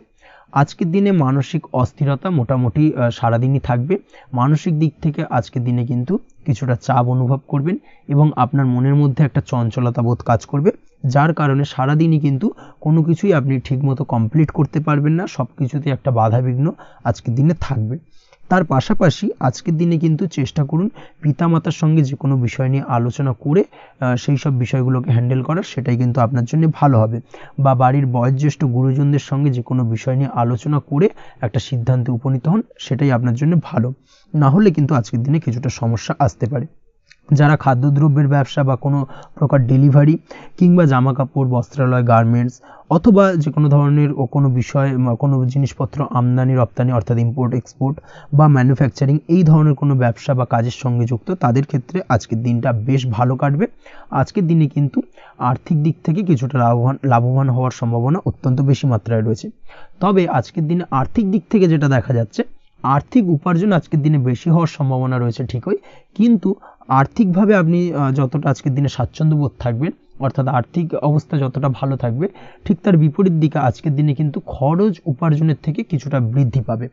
আজকের দিনে মানসিক অস্থিরতা মোটামুটি সারাদিনই থাকবে। মানসিক দিক থেকে আজকের দিনে কিন্তু কিছুটা চাপ অনুভব করবেন এবং আপনার মনের মধ্যে একটা চঞ্চলতা বোধ কাজ করবে, যার কারণে সারাদিনই কিন্তু কোনো কিছুই আপনি ঠিকমতো কমপ্লিট করতে পারবেন না, সব কিছুতে একটা বাধাবিঘ্ন আজকের দিনে থাকবে। তার পাশাপাশি আজকের দিনে কিন্তু চেষ্টা করুন পিতামাতার সঙ্গে যে কোনো বিষয় নিয়ে আলোচনা করে সেই সব বিষয়গুলোকে হ্যান্ডেল করার, সেটাই কিন্তু আপনার জন্য ভালো হবে। বা বাড়ির বয়োজ্যেষ্ঠ গুরুজনদের সঙ্গে যে কোনো বিষয় নিয়ে আলোচনা করে একটা সিদ্ধান্তে উপনীত হন, সেটাই আপনার জন্য ভালো। না হলে কিন্তু আজকের দিনে কিছুটা সমস্যা আসতে পারে। যারা খাদ্যদ্রব্যের ব্যবসা বা কোনো প্রকার ডেলিভারি কিংবা জামা কাপড়, বস্ত্রালয়, গার্মেন্টস অথবা যে কোনো ধরনের কোনো বিষয় কোনো জিনিসপত্র আমদানি রপ্তানি অর্থাৎ ইম্পোর্ট এক্সপোর্ট বা ম্যানুফ্যাকচারিং এই ধরনের কোনো ব্যবসা বা কাজের সঙ্গে যুক্ত, তাদের ক্ষেত্রে আজকের দিনটা বেশ ভালো কাটবে। আজকের দিনে কিন্তু আর্থিক দিক থেকে কিছুটা লাভবান হওয়ার সম্ভাবনা অত্যন্ত বেশি মাত্রায় রয়েছে। তবে আজকের দিনে আর্থিক দিক থেকে যেটা দেখা যাচ্ছে, আর্থিক উপার্জন আজকের দিনে বেশি হওয়ার সম্ভাবনা রয়েছে ঠিকই, কিন্তু আর্থিকভাবে আপনি যতটা আজকের দিনে স্বাচ্ছন্দ্য বোধ থাকবেন, অর্থাৎ আর্থিক অবস্থা যতটা ভালো থাকবে, ঠিক তার বিপরীত দিকে আজকের দিনে কিন্তু খরচ উপার্জনের থেকে কিছুটা বৃদ্ধি পাবে।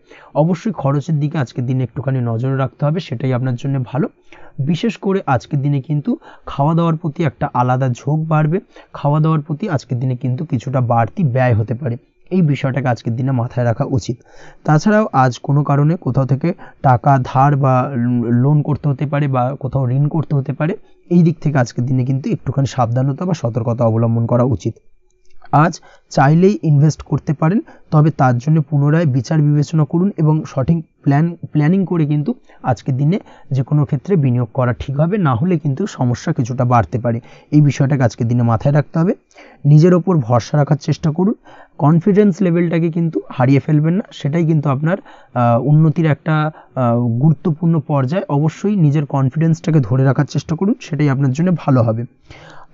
অবশ্যই খরচের দিকে আজকের দিনে একটুখানি নজর রাখতে হবে, সেটাই আপনার জন্য ভালো। বিশেষ করে আজকের দিনে কিন্তু খাওয়া দাওয়ার প্রতি একটা আলাদা ঝোঁক বাড়বে। খাওয়া দাওয়ার প্রতি আজকের দিনে কিন্তু কিছুটা বাড়তি ব্যয় হতে পারে, এই বিষয়টাকে আজকের দিনে মাথায় রাখা উচিত। তাছাড়াও আজ কোনো কারণে কোথাও থেকে টাকা ধার বা লোন করতে হতে পারে বা কোথাও ঋণ করতে হতে পারে, এই দিক থেকে আজকের দিনে কিন্তু একটুখানি সাবধানতা বা সতর্কতা অবলম্বন করা উচিত। আজ চাইলেই ইনভেস্ট করতে পারেন, তবে তার জন্য পুনরায় বিচার বিবেচনা করুন এবং সঠিক প্ল্যানিং করে কিন্তু আজকের দিনে যে কোনো ক্ষেত্রে বিনিয়োগ করা ঠিক হবে, না হলে কিন্তু সমস্যা কিছুটা বাড়তে পারে। এই বিষয়টাকে আজকের দিনে মাথায় রাখতে হবে। নিজের ওপর ভরসা রাখার চেষ্টা করুন, কনফিডেন্স লেভেলটাকে কিন্তু হারিয়ে ফেলবেন না, সেটাই কিন্তু আপনার উন্নতির একটা গুরুত্বপূর্ণ পর্যায়। অবশ্যই নিজের কনফিডেন্সটাকে ধরে রাখার চেষ্টা করুন, সেটাই আপনার জন্য ভালো হবে।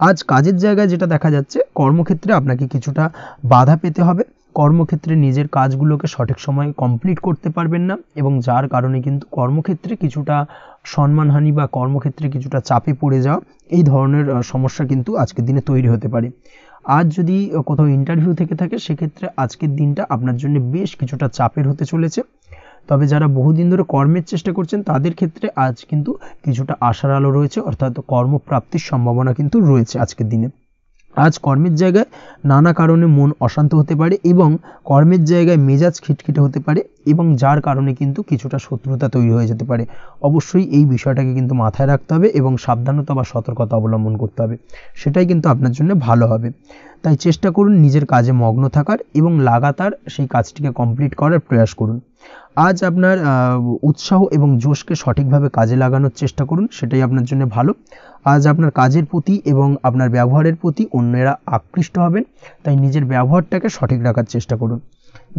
আজ কাজের জায়গায় যেটা দেখা যাচ্ছে, কর্মক্ষেত্রে আপনাকে কিছুটা বাধা পেতে হবে। কর্মক্ষেত্রে নিজের কাজগুলোকে সঠিক সময়ে কমপ্লিট করতে পারবেন না এবং যার কারণে কিন্তু কর্মক্ষেত্রে কিছুটা সম্মানহানি বা কর্মক্ষেত্রে কিছুটা চাপে পড়ে যাওয়া, এই ধরনের সমস্যা কিন্তু আজকের দিনে তৈরি হতে পারে। আজ যদি কোথাও ইন্টারভিউ থেকে থাকে, সেক্ষেত্রে আজকের দিনটা আপনার জন্য বেশ কিছুটা চাপের হতে চলেছে। তবে যারা বহুদিন ধরে কর্মের চেষ্টা করছেন, তাদের ক্ষেত্রে আজ কিন্তু কিছুটা আশার আলো রয়েছে, অর্থাৎ কর্মপ্রাপ্তির সম্ভাবনা কিন্তু রয়েছে আজকের দিনে। আজ কর্মের জায়গায় নানা কারণে মন অশান্ত হতে পারে এবং কর্মের জায়গায় মেজাজ খিটখিটে হতে পারে, এবং যার কারণে কিন্তু কিছুটা শত্রুতা তৈরি হয়ে যেতে পারে। অবশ্যই এই বিষয়টাকে কিন্তু মাথায় রাখতে হবে এবং সাবধানতা বা সতর্কতা অবলম্বন করতে হবে, সেটাই কিন্তু আপনার জন্য ভালো হবে। তাই চেষ্টা করুন নিজের কাজে মগ্ন থাকার এবং লাগাতার সেই কাজটিকে কমপ্লিট করার প্রয়াস করুন। আজ আপনার উৎসাহ এবং জোশকে সঠিকভাবে কাজে লাগানোর চেষ্টা করুন, সেটাই আপনার জন্য ভালো। আজ আপনার কাজের প্রতি এবং আপনার ব্যবহারের প্রতি অন্যেরা আকৃষ্ট হবেন, তাই নিজের ব্যবহারটাকে সঠিক রাখার চেষ্টা করুন।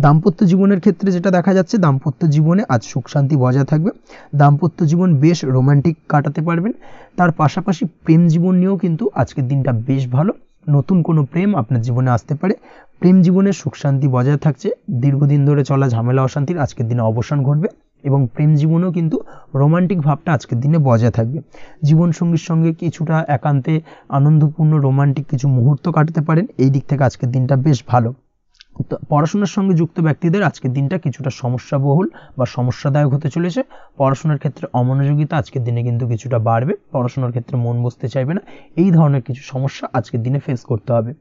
দাম্পত্য জীবনের ক্ষেত্রে যেটা দেখা যাচ্ছে, দাম্পত্য জীবনে আজ সুখ শান্তি বজায় থাকবে। দাম্পত্য জীবন বেশ রোমান্টিক কাটাতে পারবেন। তার পাশাপাশি প্রেম জীবন নিয়েও কিন্তু আজকের দিনটা বেশ ভালো। নতুন কোনো প্রেম আপনার জীবনে আসতে পারে। প্রেম জীবনে সুখ শান্তি বজায় থাকছে। দীর্ঘদিন ধরে চলা ঝামেলা অশান্তির আজকের দিনে অবসান ঘটবে এবং প্রেম জীবনেও কিন্তু রোমান্টিক ভাবটা আজকের দিনে বজায় থাকবে। জীবনসঙ্গীর সঙ্গে কিছুটা একান্তে আনন্দপূর্ণ রোমান্টিক কিছু মুহূর্ত কাটাতে পারেন। এই দিক থেকে আজকের দিনটা বেশ ভালো। পড়াশোনার সঙ্গে যুক্ত ব্যক্তিদের আজকের দিনটা কিছুটা সমস্যাবহুল বা সমস্যাদায়ক হতে চলেছে। পড়াশোনার ক্ষেত্রে অমনোযোগিতা আজকের দিনে কিন্তু কিছুটা বাড়বে। পড়াশোনার ক্ষেত্রে মন বসতে চাইবে না, এই ধরনের কিছু সমস্যা আজকের দিনে ফেস করতে হবে।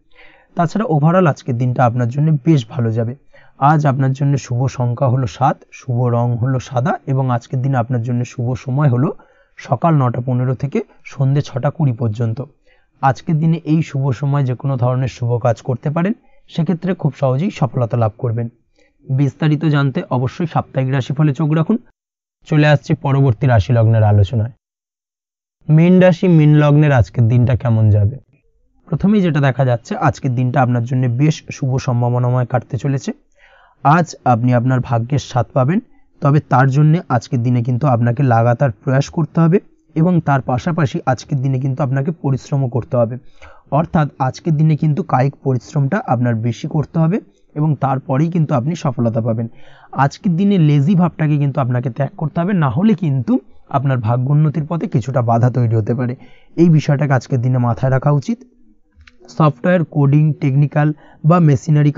তাছাড়া ওভারঅল আজকের দিনটা আপনার জন্য বেশ ভালো যাবে। আজ আপনার জন্য শুভ সংখ্যা হলো 7, শুভ রং হলো সাদা এবং আজকের দিনে আপনার জন্য শুভ সময় হলো সকাল 9:15 থেকে সন্ধ্যে 6:20 পর্যন্ত। আজকের দিনে এই শুভ সময় যে কোনো ধরনের শুভ কাজ করতে পারেন, সেক্ষেত্রে খুব সহজেই সফলতা লাভ করবেন। বিস্তারিত জানতে অবশ্যই সাপ্তাহিক রাশিফলে চোখ রাখুন। চলে আসছে পরবর্তী রাশি লগ্নের আলোচনায়। মীন রাশি মীন লগ্নের আজকের দিনটা কেমন যাবে? প্রথমেই যেটা দেখা যাচ্ছে, আজকের দিনটা আপনার জন্য বেশ শুভ সম্ভাবনাময় কাটতে চলেছে। আজ আপনি আপনার ভাগ্যের স্বাদ পাবেন, তবে তার জন্য আজকের দিনে কিন্তু আপনাকে লাগাতার প্রয়াস করতে হবে এবং তার পাশাপাশি আজকের দিনে কিন্তু আপনাকে পরিশ্রমও করতে হবে। অর্থাৎ আজকের দিনে কিন্তু কায়িক পরিশ্রমটা আপনার বেশি করতে হবে এবং তারপরেই কিন্তু আপনি সফলতা পাবেন। আজকের দিনে লেজি ভাবটাকে কিন্তু আপনাকে ত্যাগ করতে হবে, না হলে কিন্তু আপনার ভাগ্যোন্নতির পথে কিছুটা বাধা তৈরি হতে পারে। এই বিষয়টাকে আজকের দিনে মাথায় রাখা উচিত। সফটওয়্যার কোডিং, টেকনিক্যাল বা মেশিনারি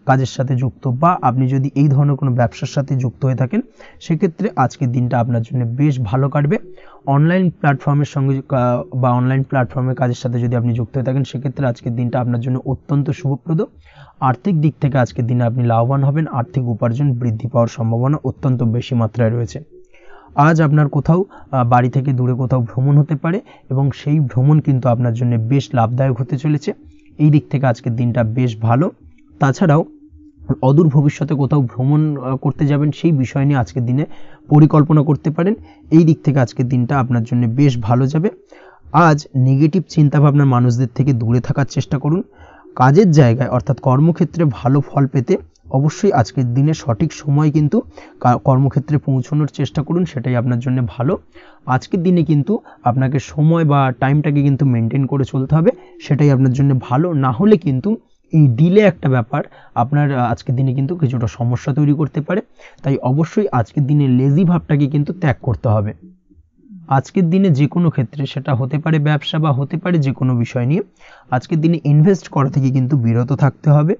কাজের সাথে যুক্ত বা আপনি যদি এই ধরনের কোনো ব্যবসার সাথে যুক্ত হয়ে থাকেন, সেক্ষেত্রে আজকের দিনটা আপনার জন্য বেশ ভালো কাটবে। অনলাইন প্ল্যাটফর্মের সঙ্গে বা অনলাইন প্ল্যাটফর্মের কাজের সাথে যদি আপনি যুক্ত হয়ে থাকেন, সেক্ষেত্রে আজকের দিনটা আপনার জন্য অত্যন্ত শুভপ্রদ। আর্থিক দিক থেকে আজকের দিনে আপনি লাভবান হবেন। আর্থিক উপার্জন বৃদ্ধি পাওয়ার সম্ভাবনা অত্যন্ত বেশি মাত্রায় রয়েছে। আজ আপনার কোথাও বাড়ি থেকে দূরে কোথাও ভ্রমণ হতে পারে এবং সেই ভ্রমণ কিন্তু আপনার জন্য বেশ লাভদায়ক হতে চলেছে। এই দিক থেকে আজকের দিনটা বেশ ভালো। তাছাড়াও অদূর ভবিষ্যতে কোথাও ভ্রমণ করতে যাবেন, সেই বিষয় নিয়ে আজকের দিনে পরিকল্পনা করতে পারেন। এই দিক থেকে আজকের দিনটা আপনার জন্য বেশ ভালো যাবে। আজ নেগেটিভ চিন্তাভাবনার মানুষদের থেকে দূরে থাকার চেষ্টা করুন। কাজের জায়গায় অর্থাৎ কর্মক্ষেত্রে ভালো ফল পেতে অবশ্যই আজকের দিনে সঠিক সময় কিন্তু কর্মক্ষেত্রে পৌঁছানোর চেষ্টা করুন, সেটাই আপনার জন্য ভালো। আজকের দিনে কিন্তু আপনাকে সময় বা টাইমটাকে কিন্তু মেনটেন করে চলতে হবে, সেটাই আপনার জন্য ভালো। না হলে কিন্তু এই ডিলে একটা ব্যাপার আপনার আজকের দিনে কিন্তু কিছুটা সমস্যা তৈরি করতে পারে। তাই অবশ্যই আজকের দিনে লেজি ভাবটাকে কিন্তু ত্যাগ করতে হবে। আজকের দিনে যে কোনো ক্ষেত্রে, সেটা হতে পারে ব্যবসা বা হতে পারে যে কোনো বিষয় নিয়ে, আজকের দিনে ইনভেস্ট করা থেকে কিন্তু বিরত থাকতে হবে।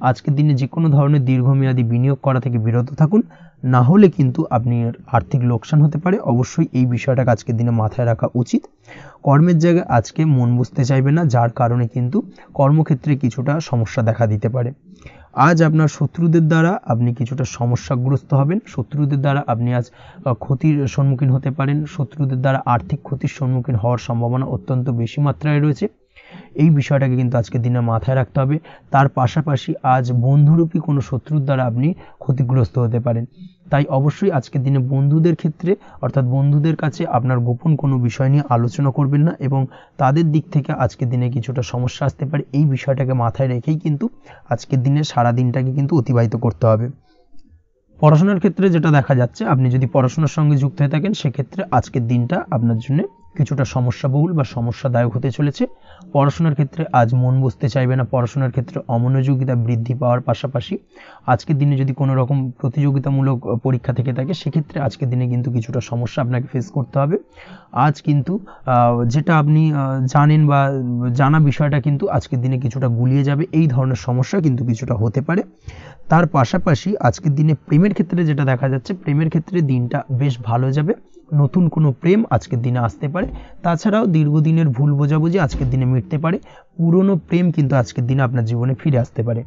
আজকের দিনে যে কোনো ধরনের দীর্ঘমেয়াদী বিনিয়োগ করা থেকে বিরত থাকুন, না হলে কিন্তু আপনি আর্থিক লোকসান হতে পারে। অবশ্যই এই বিষয়টাকে আজকের দিনে মাথায় রাখা উচিত। কর্মের জায়গায় আজকে মন বসতে চাইবে না, যার কারণে কিন্তু কর্মক্ষেত্রে কিছুটা সমস্যা দেখা দিতে পারে। আজ আপনার শত্রুদের দ্বারা আপনি কিছুটা সমস্যাগ্রস্ত হবেন। শত্রুদের দ্বারা আপনি আজ ক্ষতির সম্মুখীন হতে পারেন। শত্রুদের দ্বারা আর্থিক ক্ষতির সম্মুখীন হওয়ার সম্ভাবনা অত্যন্ত বেশি মাত্রায় রয়েছে। এই বিষয়টাকে কিন্তু আজকের দিনে মাথায় রাখতে হবে। তার পাশাপাশি আজ বন্ধুরূপী কোনো শত্রুর দ্বারা আপনি ক্ষতিগ্রস্ত হতে পারেন। তাই অবশ্যই আজকের দিনে বন্ধুদের ক্ষেত্রে অর্থাৎ বন্ধুদের কাছে আপনার গোপন কোনো বিষয় নিয়ে আলোচনা করবেন না এবং তাদের দিক থেকে আজকের দিনে কিছুটা সমস্যা আসতে পারে। এই বিষয়টাকে মাথায় রেখেই কিন্তু আজকের দিনে সারা দিনটাকে কিন্তু অতিবাহিত করতে হবে। পড়াশোনার ক্ষেত্রে যেটা দেখা যাচ্ছে, আপনি যদি পড়াশোনার সঙ্গে যুক্ত হয়ে থাকেন, সেক্ষেত্রে আজকের দিনটা আপনার জন্য কিছুটা সমস্যাবহুল বা সমস্যাদায়ক হতে চলেছে। পড়াশোনার ক্ষেত্রে আজ মন বসতে চাইবে না। পড়াশোনার ক্ষেত্রে অমনোযোগিতা বৃদ্ধি পাওয়ার পাশাপাশি আজকের দিনে যদি কোনো রকম প্রতিযোগিতামূলক পরীক্ষা থেকে থাকে, সেক্ষেত্রে আজকের দিনে কিন্তু কিছুটা সমস্যা আপনাকে ফেস করতে হবে। আজ কিন্তু যেটা আপনি জানেন বা জানা বিষয়টা কিন্তু আজকের দিনে কিছুটা গুলিয়ে যাবে। এই ধরনের সমস্যা কিন্তু কিছুটা হতে পারে। তার পাশাপাশি আজকের দিনে প্রেমের ক্ষেত্রে যেটা দেখা যাচ্ছে, প্রেমের ক্ষেত্রে দিনটা বেশ ভালো যাবে। নতুন কোনো প্রেম আজকের দিনে আসতে পারে। তাছাড়াও দীর্ঘদিনের ভুল বোঝাবুঝি আজকের দিনে মিটতে পারে। পুরনো প্রেম কিন্তু আজকের দিনে আপনার জীবনে ফিরে আসতে পারে।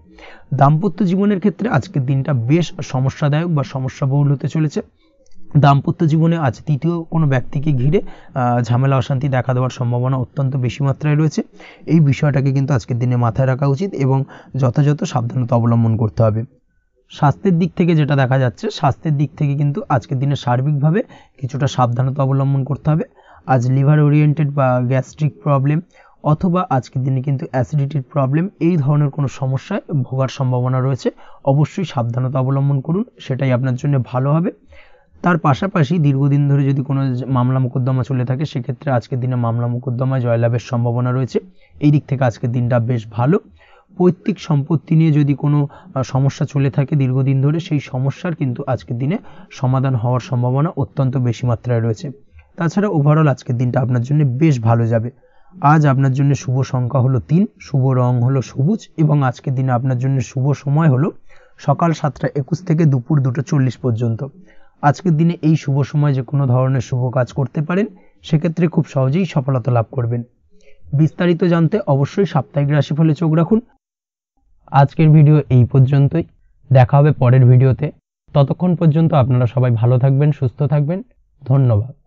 দাম্পত্য জীবনের ক্ষেত্রে আজকের দিনটা বেশ সমস্যাদায়ক বা সমস্যাবহুল হতে চলেছে। দাম্পত্য জীবনে আজ তৃতীয় কোনো ব্যক্তিকে ঘিরে ঝামেলা অশান্তি দেখা দেওয়ার সম্ভাবনা অত্যন্ত বেশি মাত্রায় রয়েছে। এই বিষয়টাকে কিন্তু আজকের দিনে মাথায় রাখা উচিত এবং যথাযথ সাবধানতা অবলম্বন করতে হবে। স্বাস্থ্যের দিক থেকে যেটা দেখা যাচ্ছে, স্বাস্থ্যের দিক থেকে কিন্তু আজকের দিনে সার্বিকভাবে কিছুটা সাবধানতা অবলম্বন করতে হবে। আজ লিভার ওরিয়েন্টেড বা গ্যাস্ট্রিক প্রবলেম অথবা আজকের দিনে কিন্তু অ্যাসিডিটির প্রবলেম, এই ধরনের কোনো সমস্যায় ভোগার সম্ভাবনা রয়েছে। অবশ্যই সাবধানতা অবলম্বন করুন, সেটাই আপনার জন্য ভালো হবে। তার পাশাপাশি দীর্ঘদিন ধরে যদি কোনো মামলা মোকদ্দমা চলে থাকে, সেক্ষেত্রে আজকের দিনে মামলা মোকদ্দমায় জয়লাভের সম্ভাবনা রয়েছে। এই দিক থেকে আজকের দিনটা বেশ ভালো। পৈতৃক সম্পত্তি নিয়ে যদি কোনো সমস্যা চলে থাকে দীর্ঘদিন ধরে, সেই সমস্যার কিন্তু আজকের দিনে সমাধান হওয়ার সম্ভাবনা অত্যন্ত বেশি মাত্রায় রয়েছে। তাছাড়া ওভারঅল আজকের দিনটা আপনার জন্য বেশ ভালো যাবে। আজ আপনার জন্য শুভ সংখ্যা হলো 3, শুভ রং হলো সবুজ এবং আজকের দিনে আপনার জন্য শুভ সময় হলো সকাল 7:21 থেকে দুপুর 2:40 পর্যন্ত। আজকের দিনে এই শুভ সময় যে কোনো ধরনের শুভ কাজ করতে পারেন, সেক্ষেত্রে খুব সহজেই সফলতা লাভ করবেন। বিস্তারিত জানতে অবশ্যই সাপ্তাহিক রাশিফলে চোখ রাখুন। আজকের ভিডিও এই পর্যন্তই, দেখা হবে পরের ভিডিওতে। ততক্ষণ পর্যন্ত আপনারা সবাই ভালো থাকবেন, সুস্থ থাকবেন। ধন্যবাদ।